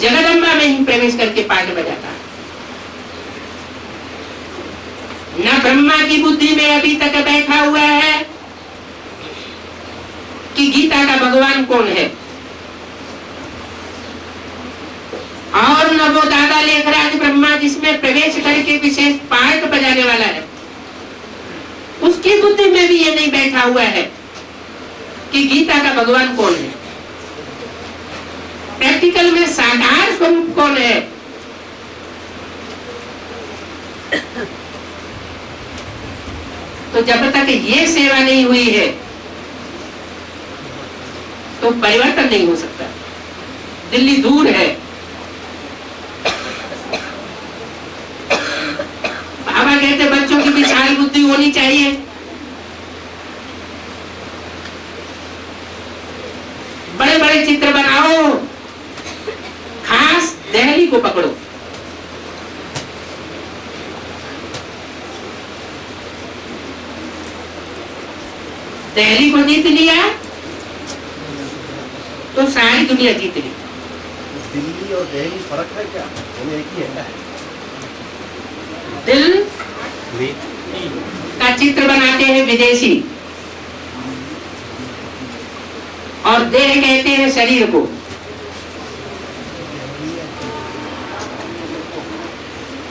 S1: जगदम्बा में ही प्रवेश करके पार्ट बजाता है। न ब्रह्मा की बुद्धि में अभी तक बैठा हुआ है कि गीता का भगवान कौन है, और न वो दादा लेखराज ब्रह्मा जिसमें प्रवेश करके विशेष पार्ट बजाने वाला है, उसकी बुद्धि में भी ये नहीं बैठा हुआ है कि गीता का भगवान कौन है, प्रैक्टिकल में साकार स्वरूप कौन है। तो जब तक ये सेवा नहीं हुई है तो परिवर्तन नहीं हो सकता। दिल्ली दूर है। बाबा कहते बच्चों की विशाल बुद्धि होनी चाहिए। बड़े बड़े चित्र बनाओ, खास दिल्ली को पकड़ो। दिल्ली को जीत लिया तो सारी दुनिया जीत ली।
S3: दिल्ली और दिल्ली फर्क है क्या? दोनों एक ही है।
S1: दिल का चित्र बनाते हैं विदेशी और देह कहते हैं शरीर को।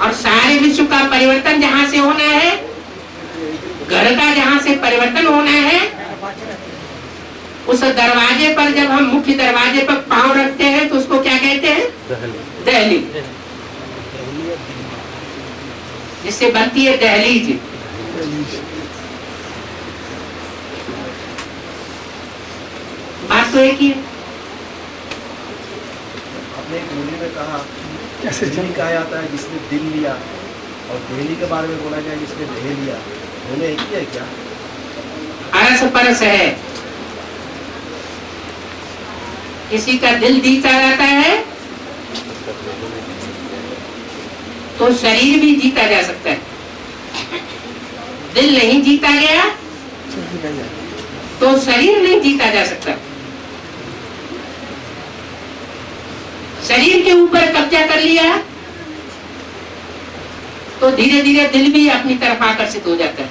S1: और सारे विश्व का परिवर्तन जहां से होना है, घर का जहां से परिवर्तन होना है, उस दरवाजे पर जब हम मुख्य दरवाजे पर पांव रखते हैं तो उसको क्या कहते हैं? दहली। जिससे बनती है दहलीज। बात तो एक ही है।
S3: अपने एक मूवी में कहा दिल्ली कहा जाता है जिसने दिल लिया, और दिल्ली के बारे में बोला गया जिसने देह लिया। दोनों एक ही है क्या?
S1: अरस परस है। किसी का दिल जीता जाता है तो शरीर भी जीता जा सकता है। दिल नहीं जीता गया तो शरीर नहीं जीता जा सकता। शरीर के ऊपर कब्जा कर लिया तो धीरे धीरे दिल भी अपनी तरफ आकर्षित हो जाता है,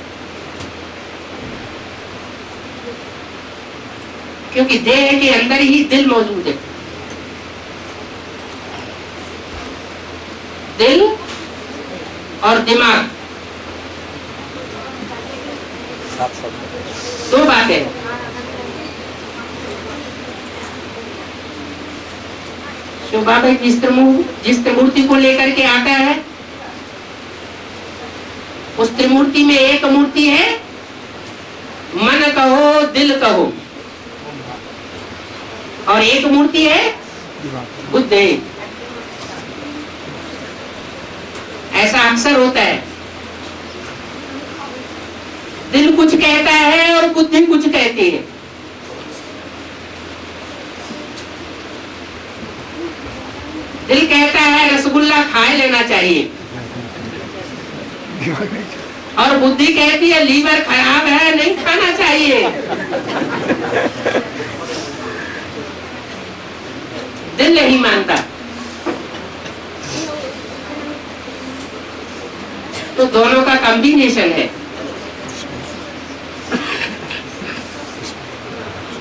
S1: क्योंकि देह के अंदर ही दिल मौजूद है। दिल और दिमाग दो बातें। जो बाबा जिस मूर्ति को लेकर के आता है उस त्रिमूर्ति में एक मूर्ति है मन कहो दिल कहो, और एक मूर्ति है बुद्धि। ऐसा अक्सर होता है, दिल कुछ कहता है और बुद्धि कुछ कहती है। दिल कहता है रसगुल्ला खाए लेना चाहिए, और बुद्धि कहती है लीवर खराब है नहीं खाना चाहिए। दिल नहीं मानता, तो दोनों का कॉम्बिनेशन है।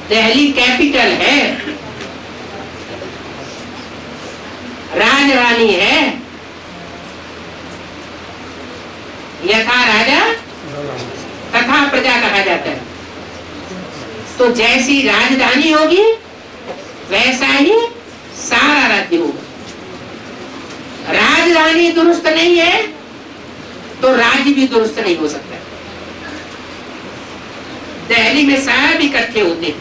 S1: दिल्ली कैपिटल है, राजधानी है, यथा राजा तथा प्रजा कहा जाता है। तो जैसी राजधानी होगी वैसा ही सारा राज्य होगा। राजधानी दुरुस्त नहीं है तो राज्य भी दुरुस्त नहीं हो सकता। दिल्ली में सब इकट्ठे होते हैं,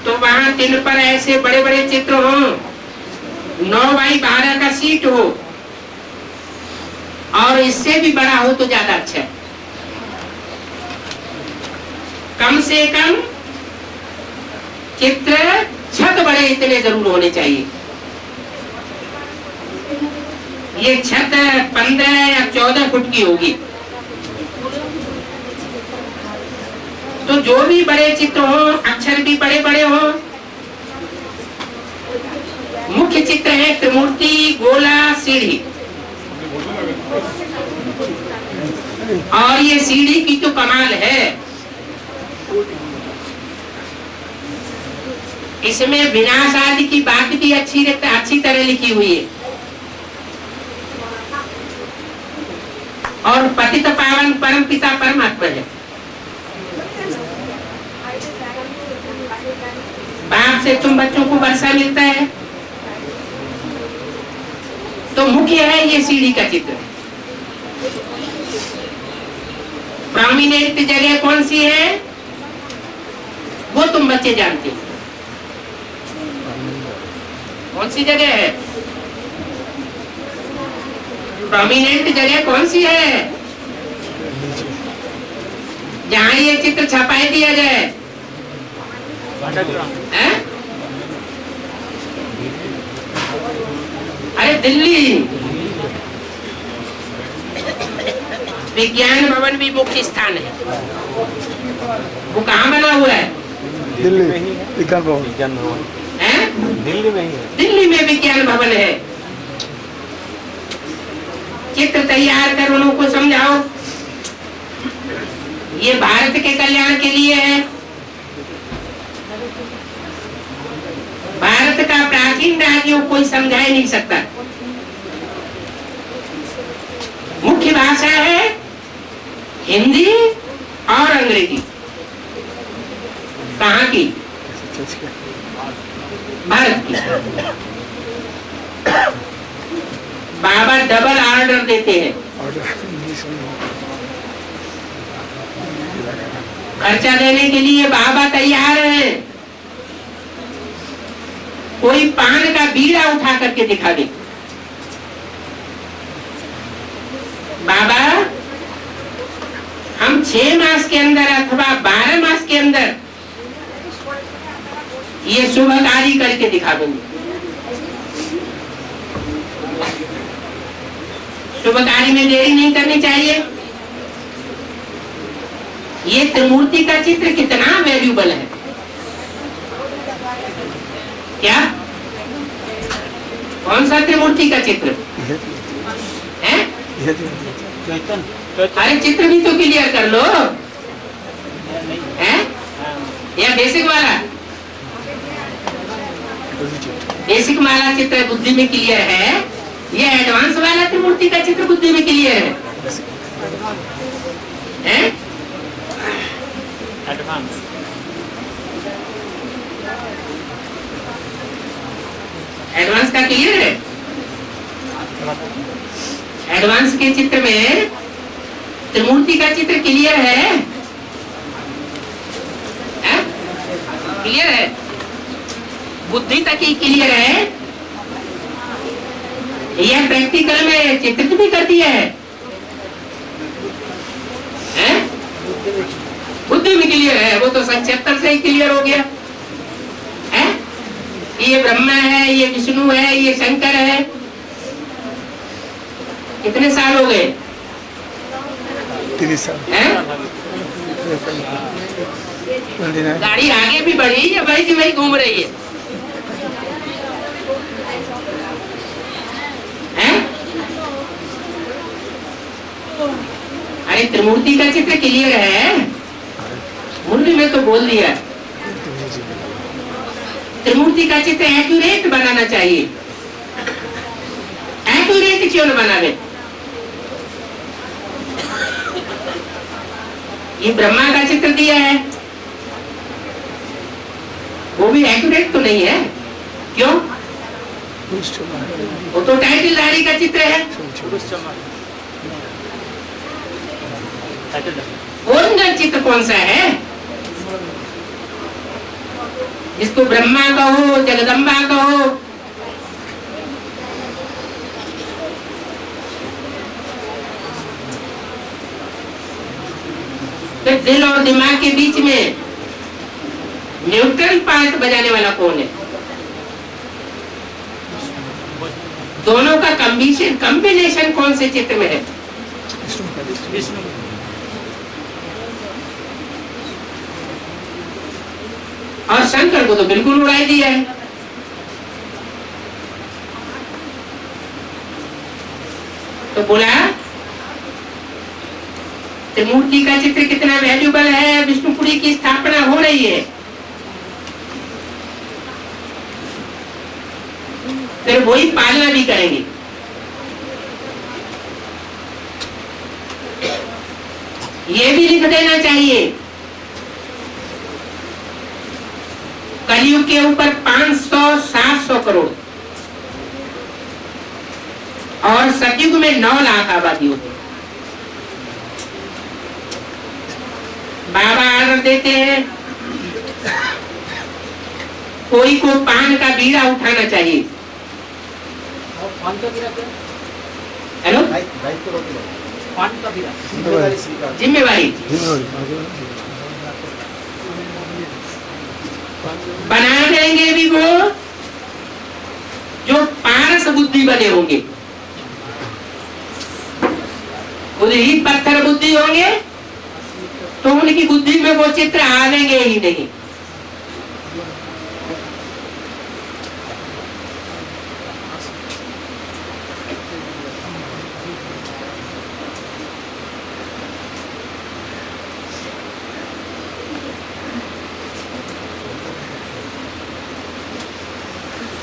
S1: तो वहां दिन पर ऐसे बड़े बड़े चित्र हो, 9x12 का सीट हो, और इससे भी बड़ा हो तो ज्यादा अच्छा है। कम से कम चित्र छत बड़े इतने जरूर होने चाहिए। ये छत 15 या 14 फुट की होगी। तो जो भी बड़े चित्र हो, अक्षर भी बड़े बड़े हो। मुख्य चित्र है त्रिमूर्ति, गोला, सीढ़ी, और ये सीढ़ी की तो कमाल है, इसमें विनाश आदि की बात भी अच्छी तरह लिखी हुई है, और पतित पावन परम पिता परमात्मा है। बाप से तुम बच्चों को वर्षा मिलता है, तो मुख्य है ये सीढ़ी का चित्र। प्रोमिनेंट जगह कौन सी है वो तुम बच्चे जानते हो। कौन सी जगह है प्रोमिनेंट जगह, कौन सी है जहां ये चित्र छपाई दिया जाए? अरे दिल्ली। विज्ञान भवन भी मुख्य स्थान है। वो कहाँ बना हुआ है?
S2: दिल्ली विज्ञान भवन
S1: है,
S3: दिल्ली में ही है।
S1: दिल्ली में विज्ञान भवन है। चित्र तैयार कर उन्हों को समझाओ, ये भारत के कल्याण के लिए है। भारत का प्राचीन राज्यों कोई समझा ही नहीं सकता। मुख्य भाषा है हिंदी और अंग्रेजी। कहाँ की? भारत की। बाबा डबल ऑर्डर देते हैं, खर्चा देने के लिए बाबा तैयार है। कोई पान का बीड़ा उठा करके दिखा दे, बाबा हम 6 मास के अंदर अथवा 12 मास के अंदर ये शुभ कार्य करके दिखा देंगे। शुभ कार्य में देरी नहीं करनी चाहिए। ये त्रिमूर्ति का चित्र कितना वैल्यूबल है, क्या? कौन सा त्रिमूर्ति का चित्र है? अरे चित्र भी तो क्लियर कर लो, है या बेसिक वाला? बेसिक वाला चित्र बुद्धि में क्लियर है, ये एडवांस वाला त्रिमूर्ति का चित्र बुद्धि में क्लियर है? एडवांस एडवांस का क्लियर है? के चित्र में त्रिमूर्ति का चित्र क्लियर है? क्लियर है? बुद्धि तक ही क्लियर है? यह प्रैक्टिकल में चित्रित भी कर दिया है? बुद्धि में क्लियर है? वो तो 77 से ही क्लियर हो गया है? ये ब्रह्मा है, ये विष्णु है, ये शंकर है। कितने साल हो गए?
S2: 30 साल।
S1: गाड़ी आगे भी बढ़ी या वही की वही घूम रही है? अरे त्रिमूर्ति का चित्र क्लियर है? मुरली में तो बोल दिया त्रिमूर्ति का चित्र एक्यूरेट बनाना चाहिए। एक्यूरेट क्यों न बनावे? ये ब्रह्मा का चित्र दिया है, वो भी एक्यूरेट तो नहीं है। क्यों? वो तो टाइटलधारी का चित्र है। ओरिजिनल चित्र कौन सा है? जिसको ब्रह्मा कहो, जगदम्बा कहो, तो दिल और दिमाग के बीच में न्यूट्रल पार्ट बजाने वाला कौन है? दोनों का कॉम्बिनेशन कौन से चित्र में है? और शंकर को तो बिल्कुल उड़ा दिया है। तो बोला त्रिमूर्ति का चित्र कितना वैल्यूबल है, विष्णुपुरी की स्थापना हो रही है। फिर वही पालना भी करेंगे। ये भी लिख देना चाहिए कलयुग के ऊपर 500-700 करोड़ और सतयुग में 9 लाख आबादी होती है। बाबा आर्डर देते हैं कोई को पान का बीड़ा उठाना चाहिए। हेलो, जिम्मेवारी बना देंगे भी वो जो पारस बुद्धि बने होंगे। खुद ही पत्थर बुद्धि होंगे तो उनकी बुद्धि में वो चित्र आवेंगे ही नहीं।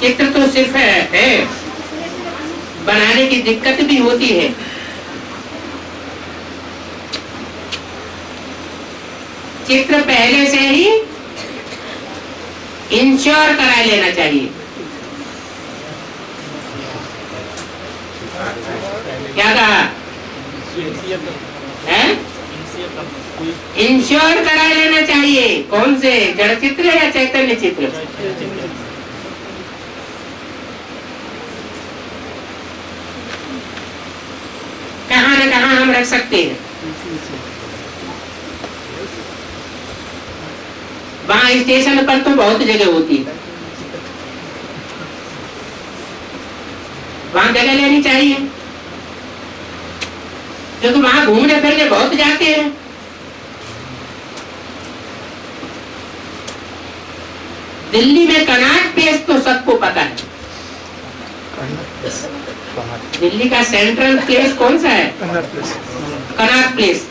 S1: चित्र तो सिर्फ है, बनाने की दिक्कत भी होती है। चित्र पहले से ही इंश्योर करा लेना चाहिए। क्या कहा है? इंश्योर करा लेना चाहिए। कौन से? जड़ चित्र या चैतन्य चित्र? कहाँ न कहाँ हम रख सकते हैं। वहाँ स्टेशन पर तो बहुत जगह होती है, वहाँ जगह लेनी चाहिए, क्योंकि वहाँ घूमने फिरने बहुत जाते हैं। दिल्ली में कनॉट प्लेस तो सबको पता है। दिल्ली का सेंट्रल प्लेस कौन सा है? Connaught place.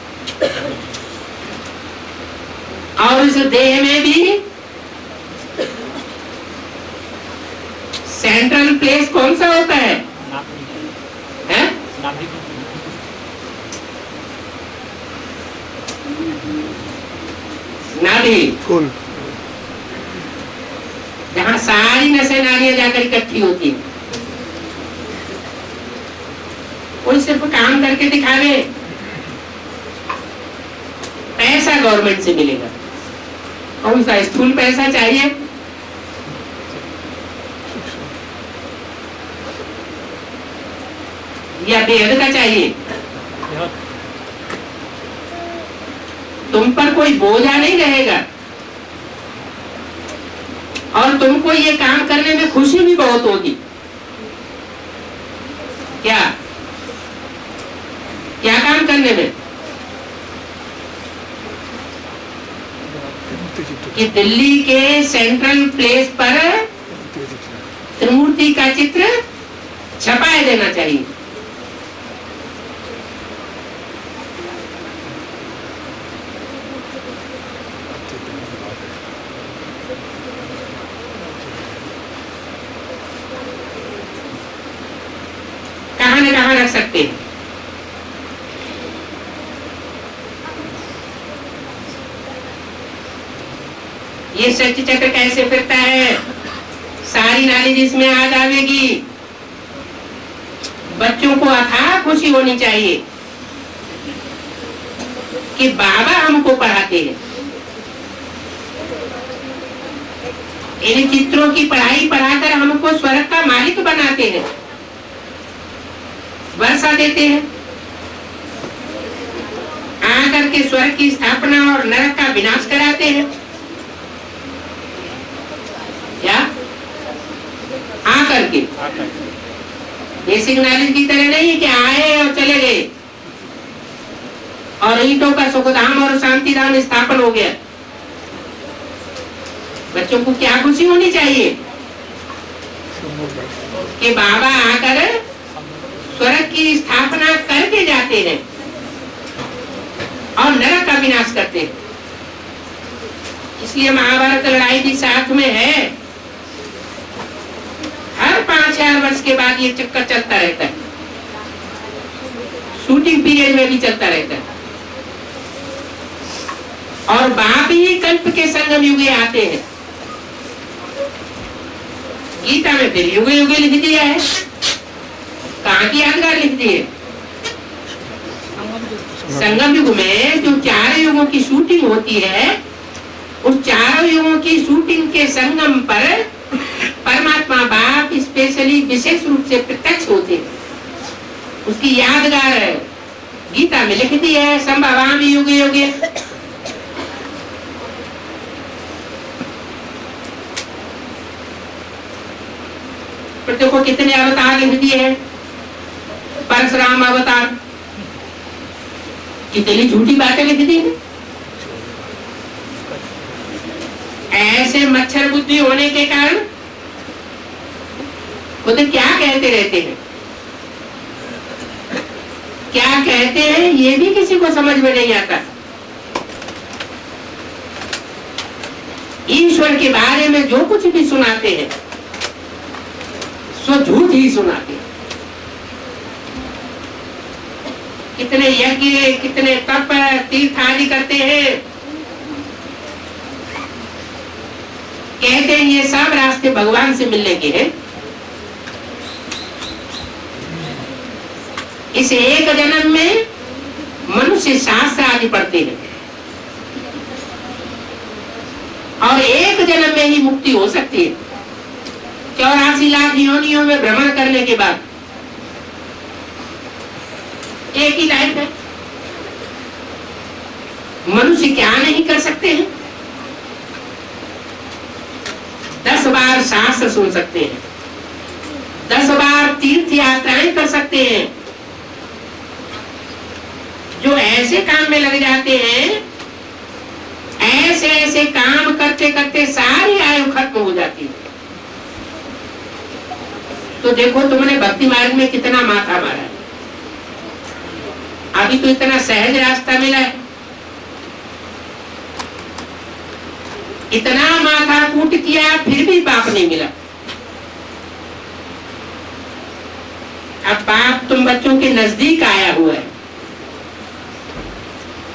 S1: और इस देह में भी सेंट्रल प्लेस कौन सा होता है? नाभि,
S2: फूल,
S1: जहाँ सारी नसें नाड़ियां जाकर इकट्ठी होती है। कोई सिर्फ काम करके दिखावे, पैसा गवर्नमेंट से मिलेगा। कौन सा स्थूल पैसा चाहिए, या बेहद का चाहिए? तुम पर कोई बोझा नहीं रहेगा और तुमको ये काम करने में खुशी भी बहुत होगी। क्या क्या काम करने में? कि दिल्ली के सेंट्रल प्लेस पर त्रिमूर्ति का चित्र छपाए देना चाहिए। कहां न कहां रख सकते हैं। ये सच्ची चक्र कैसे फिरता है, सारी नॉलेज इसमें आ जाएगी। बच्चों को अथाह खुशी होनी चाहिए कि बाबा हमको पढ़ाते हैं। इन चित्रों की पढ़ाई पढ़ाकर हमको स्वर्ग का मालिक बनाते हैं, वर्षा देते हैं, आकर के स्वर्ग की स्थापना और नरक का विनाश कराते हैं। क्या आकर के बेसिक नॉलेज की तरह नहीं कि आए और चले गए और ईंटों का सुखधाम और शांति धाम स्थापन हो गया। बच्चों को क्या खुशी होनी चाहिए कि बाबा आकर स्वर्ग की स्थापना करके जाते हैं और नरक का विनाश करते हैं। इसलिए महाभारत लड़ाई भी साथ में है। हर 5-4 वर्ष के बाद ये चक्कर चलता रहता है, शूटिंग पीरियड में भी चलता रहता है। और बाप ही कल्प के संगम युगे आते हैं। गीता में फिर युगे युगे लिख दिया है, कहाँ की यादगार लिख दी है? संगम युग में जो 4 युगों की शूटिंग होती है, उस 4 युगों की शूटिंग के संगम पर परमात्मा बाप स्पेशली विशेष रूप से प्रत्यक्ष होते हैं। उसकी यादगार गीता में लिख दी है, संभवामि युगे युगे। पर देखो कितने अवतार लिख दिए हैं, परशुराम अवतार, कितनी झूठी बातें लिख दी है। ऐसे मच्छर बुद्धि होने के कारण खुद क्या कहते रहते हैं, क्या कहते हैं ये भी किसी को समझ में नहीं आता। ईश्वर के बारे में जो कुछ भी सुनाते हैं सो झूठ ही सुनाते हैं। कितने यज्ञ, कितने तप, तीर्थ आदि करते हैं, कहते हैं ये सब रास्ते भगवान से मिलने के हैं। इस एक जन्म में मनुष्य शास्त्र आदि पढ़ते हैं और एक जन्म में ही मुक्ति हो सकती है। 84 लाख योनियों में भ्रमण करने के बाद एक ही लाइफ है। मनुष्य क्या नहीं कर सकते हैं? 10 बार शास्त्र सुन सकते हैं, 10 बार तीर्थ यात्राएं कर सकते हैं। जो ऐसे काम में लग जाते हैं, ऐसे ऐसे काम करते करते सारी आयु खत्म हो जाती है। तो देखो तुमने भक्ति मार्ग में कितना माथा मारा है, अभी तो इतना सहज रास्ता मिला है। इतना माथा कूट किया फिर भी पाप नहीं मिला। अब पाप तुम बच्चों के नजदीक आया हुआ है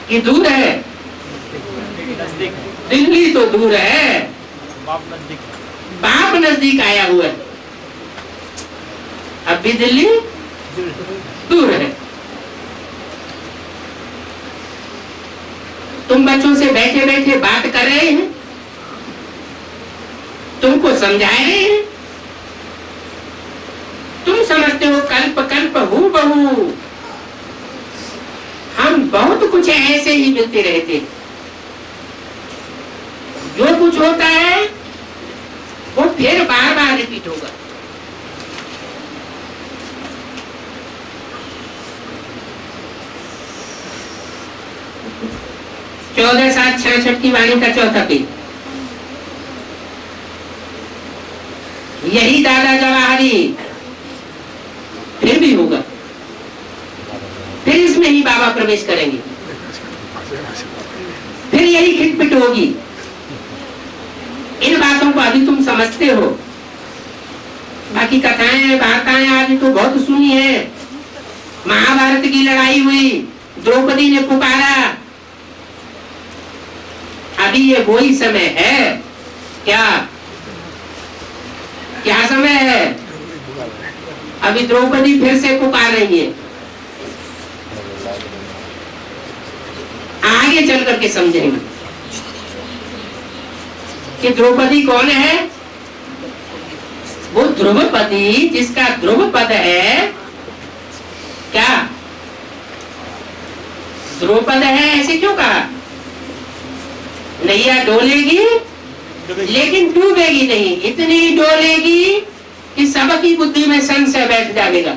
S1: कि दूर है? दिल्ली तो दूर है, बाप नजदीक आया हुआ है। अब भी दिल्ली दूर है। बच्चों से बैठे बैठे बात कर रहे हैं, तुमको समझा रहे हैं, तुम समझते हो कल्प कल्प हूबहू। हम बहुत कुछ ऐसे ही मिलते रहते हैं। जो कुछ होता है वो फिर बार बार रिपीट होगा। चौदह 766 की वाणी का चौथा पेज। यही दादा जवाहरी फिर भी होगा, फिर इसमें ही बाबा प्रवेश करेंगे, फिर यही खिटपिट होगी। इन बातों को अभी तुम समझते हो, बाकी कथाएं वार्ताएं आदि तो बहुत सुनी है। महाभारत की लड़ाई हुई, द्रौपदी ने पुकारा। अभी ये वही समय है। क्या क्या समय है? अभी द्रौपदी फिर से पुकार रही है। आगे चल करके समझेंगे कि द्रौपदी कौन है। वो ध्रुवपदी, जिसका ध्रुव पद है। क्या ध्रुवपद है? ऐसे क्यों कहा? नैया डोलेगी लेकिन डूबेगी नहीं, इतनी डोलेगी कि सबकी बुद्धि में संशय बैठ जाएगा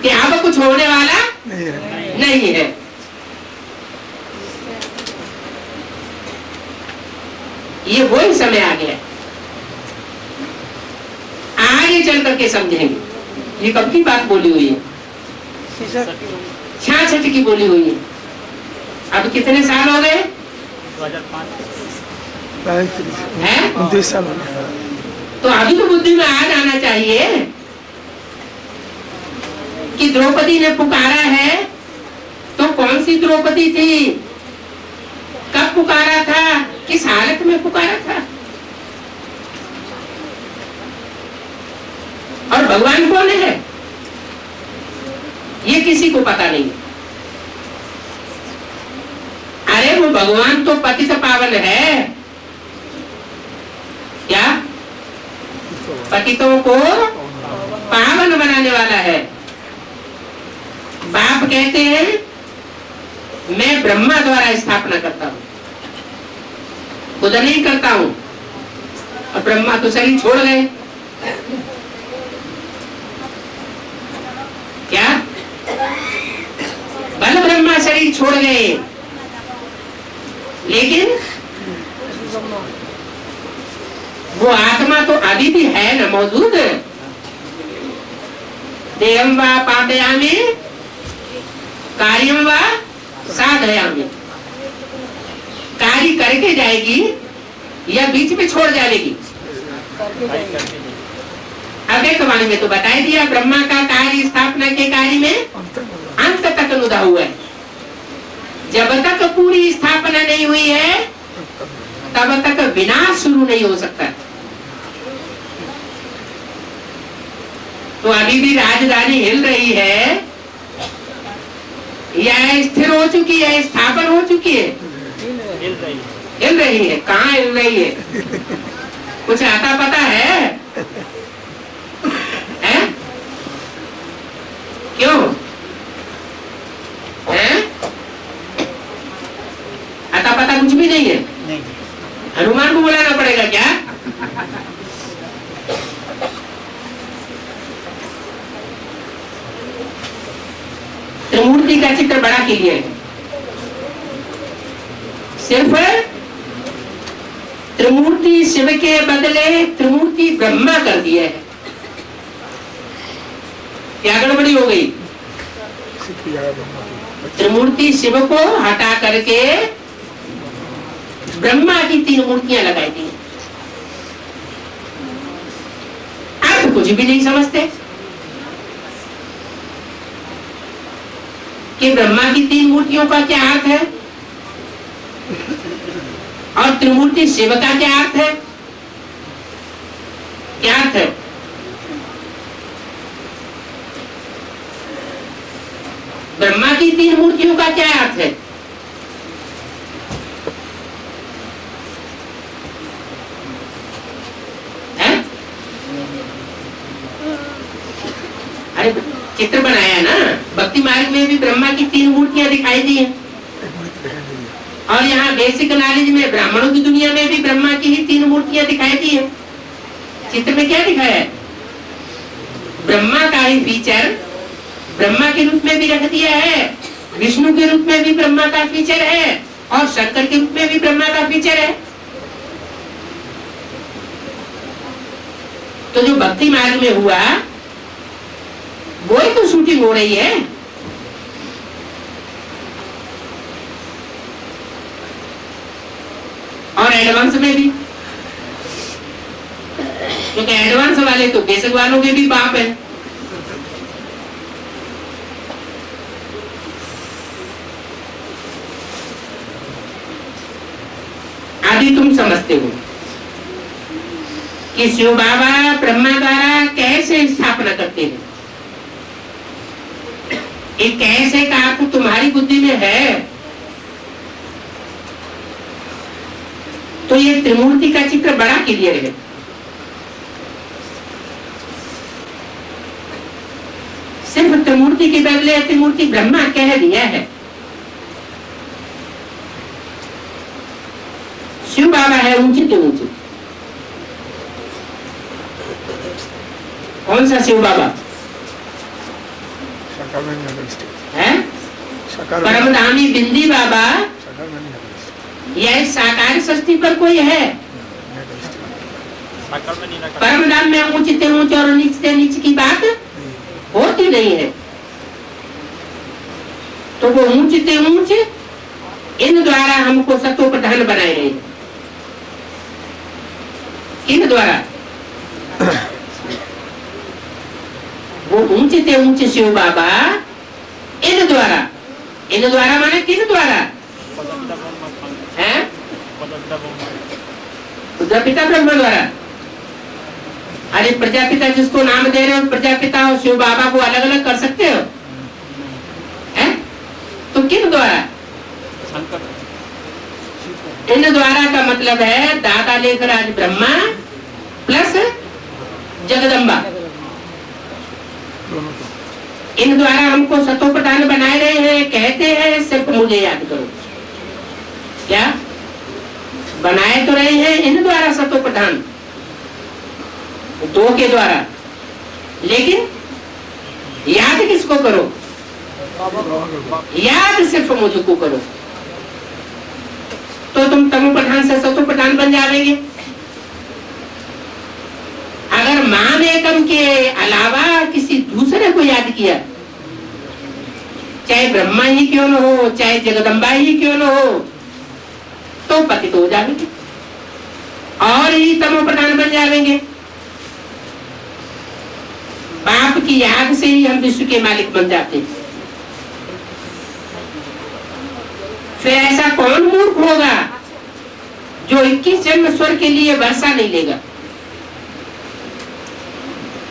S1: कि अब कुछ होने वाला नहीं है। ये वही समय आ गया। आगे चल करके समझेंगे। ये कब की बात बोली हुई है? 66 की बोली हुई है। अब कितने साल हो गए?
S2: 29 साल हो गए।
S1: तो अभी तो बुद्धि में आ जाना चाहिए कि द्रौपदी ने पुकारा है। तो कौन सी द्रौपदी थी? कब पुकारा था? किस हालत में पुकारा था? और भगवान कौन है? ये किसी को पता नहीं। अरे वो भगवान तो पतित पावन है। क्या? पतितों को पावन बनाने वाला है। बाप कहते हैं मैं ब्रह्मा द्वारा स्थापना करता हूं, खुद नहीं करता हूं। और ब्रह्मा तो शरीर छोड़ गए। क्या? बल ब्रह्मा शरीर छोड़ गए, लेकिन वो आत्मा तो अभी भी है ना, मौजूद। देहम वा पादयामि कार्यम वा साधयामि। कार्य करके जाएगी या बीच में छोड़ जाएगी? अव्यक्त वाणी में तो बताई दिया, ब्रह्मा का कार्य स्थापना के कार्य में अंत तक अनुदा हुआ है। जब तक पूरी स्थापना नहीं हुई है तब तक विनाश शुरू नहीं हो सकता। तो अभी भी राजधानी हिल रही है या स्थिर हो चुकी है, स्थापन हो चुकी है? हिल रही है। कहाँ हिल रही है? कुछ आता पता है? हैं? क्यों है? आता पता कुछ भी नहीं है। हनुमान को बुलाना पड़ेगा क्या? त्रिमूर्ति का चित्र बड़ा क्लियर है। सिर्फ त्रिमूर्ति शिव के बदले त्रिमूर्ति ब्रह्मा कर दिया है। क्या गड़बड़ी हो गई? त्रिमूर्ति शिव को हटा करके ब्रह्मा की 3 मूर्तियां लगाई दी। अर्थ कुछ भी नहीं समझते कि ब्रह्मा की 3 मूर्तियों का क्या अर्थ है और त्रिमूर्ति शिव का क्या अर्थ है? क्या अर्थ है? ब्रह्मा की 3 मूर्तियों का क्या अर्थ है? चित्र बनाया ना। भक्ति मार्ग में भी ब्रह्मा की 3 मूर्तियां दिखाई दी हैं, और यहाँ बेसिक नॉलेज में ब्राह्मणों की दुनिया में भी ब्रह्मा की ही 3 मूर्तियां दिखाई दी है। चित्र में क्या दिखाया है? ब्रह्मा का ही फीचर ब्रह्मा के रूप में भी रख दिया है, विष्णु के रूप में भी ब्रह्मा का फीचर है, और शंकर के रूप में भी ब्रह्मा का फीचर है। तो जो भक्ति मार्ग में हुआ वो ही तो शूटिंग हो रही है। और एडवांस में भी, क्योंकि एडवांस वाले तो बेसिक वालों के भी बाप है। आदि तुम समझते हो कि शिव बाबा ब्रह्मा द्वारा कैसे स्थापना करते हैं। एक कैसे का अर्थ तुम्हारी बुद्धि में है, तो ये त्रिमूर्ति का चित्र बड़ा क्लियर है। सिर्फ त्रिमूर्ति के बदले त्रिमूर्ति ब्रह्मा कह दिया है। शिव बाबा है ऊंचे के ऊंचे। कौन सा शिव बाबा है? परमधामी बिंदी बाबा यह साकार सृष्टि पर कोई है? परमधाम में ऊंचते ऊंचे और नीचते नीच की बात होती नहीं है। तो वो ऊंचते ऊंचे इन द्वारा हमको सतो प्रधान बनाए गए। किन द्वारा? वो ऊंचते ऊंचे शिव बाबा इन द्वारा। इन द्वारा माने किन द्वारा है? प्रजापिता ब्रह्मा द्वारा। अरे प्रजापिता जिसको नाम दे रहे हो, प्रजापिता और शिव बाबा को अलग अलग कर सकते हो? है? तो किन द्वारा? इन द्वारा का मतलब है दादा लेखराज ब्रह्मा प्लस जगदम्बा। इन द्वारा हमको सतो प्रधान बनाए रहे हैं। कहते हैं सिर्फ मुझे याद करो। क्या बनाए तो रहे हैं इन द्वारा सतो प्रधान, 2 के द्वारा, लेकिन याद किसको करो? याद सिर्फ मुझको करो। तो तुम तमो प्रधान से सतो प्रधान बन जाएंगे। अगर मान एकम के अलावा किसी दूसरे को याद किया, चाहे ब्रह्मा ही क्यों न हो, चाहे जगदम्बा ही क्यों न हो, तो पतित हो जाएंगे और ही तमो प्रधान बन जाएंगे। बाप की याद से ही हम विश्व के मालिक बन जाते हैं। फिर ऐसा कौन मूर्ख होगा जो 21 जन्म स्वर्ग के लिए वर्षा नहीं लेगा?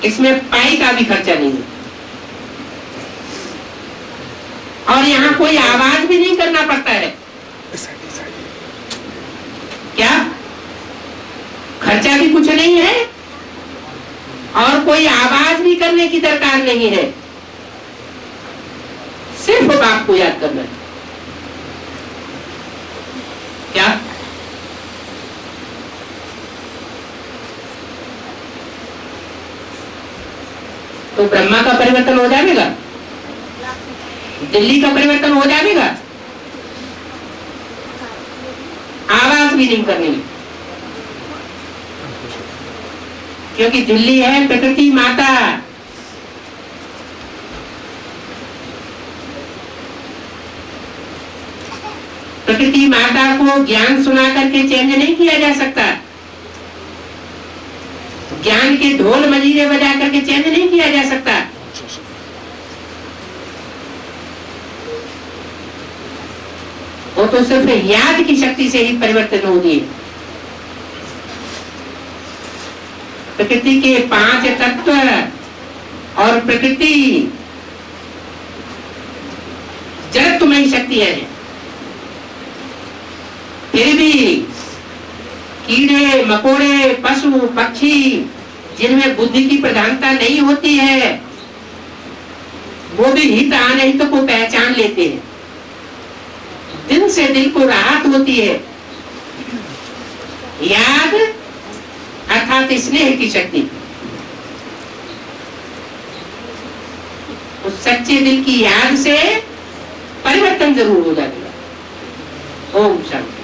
S1: इसमें पाई का भी खर्चा नहीं है, और यहाँ कोई आवाज भी नहीं करना पड़ता है। क्या खर्चा भी कुछ नहीं है और कोई आवाज भी करने की दरकार नहीं है, सिर्फ बाप को याद करना है। क्या तो ब्रह्मा का परिवर्तन हो जाएगा, दिल्ली का परिवर्तन हो जाएगा, आवाज भी नहीं करनी, क्योंकि दिल्ली है प्रकृति माता। प्रकृति माता को ज्ञान सुना करके चेंज नहीं किया जा सकता, ज्ञान के ढोल मजीरे बजा करके चेंज नहीं किया जा सकता। वो तो सिर्फ याद की शक्ति से ही परिवर्तन होगी। प्रकृति के 5 तत्व और प्रकृति जड़त्वमयी शक्तियां हैं, फिर भी कीड़े मकोड़े पशु पक्षी जिनमें बुद्धि की प्रधानता नहीं होती है, वो भी हित अनहित को पहचान लेते हैं। दिल से दिल को राहत होती है। याद अर्थात स्नेह की शक्ति, उस सच्चे दिल की याद से परिवर्तन जरूर हो जाएगा। ओम शांति।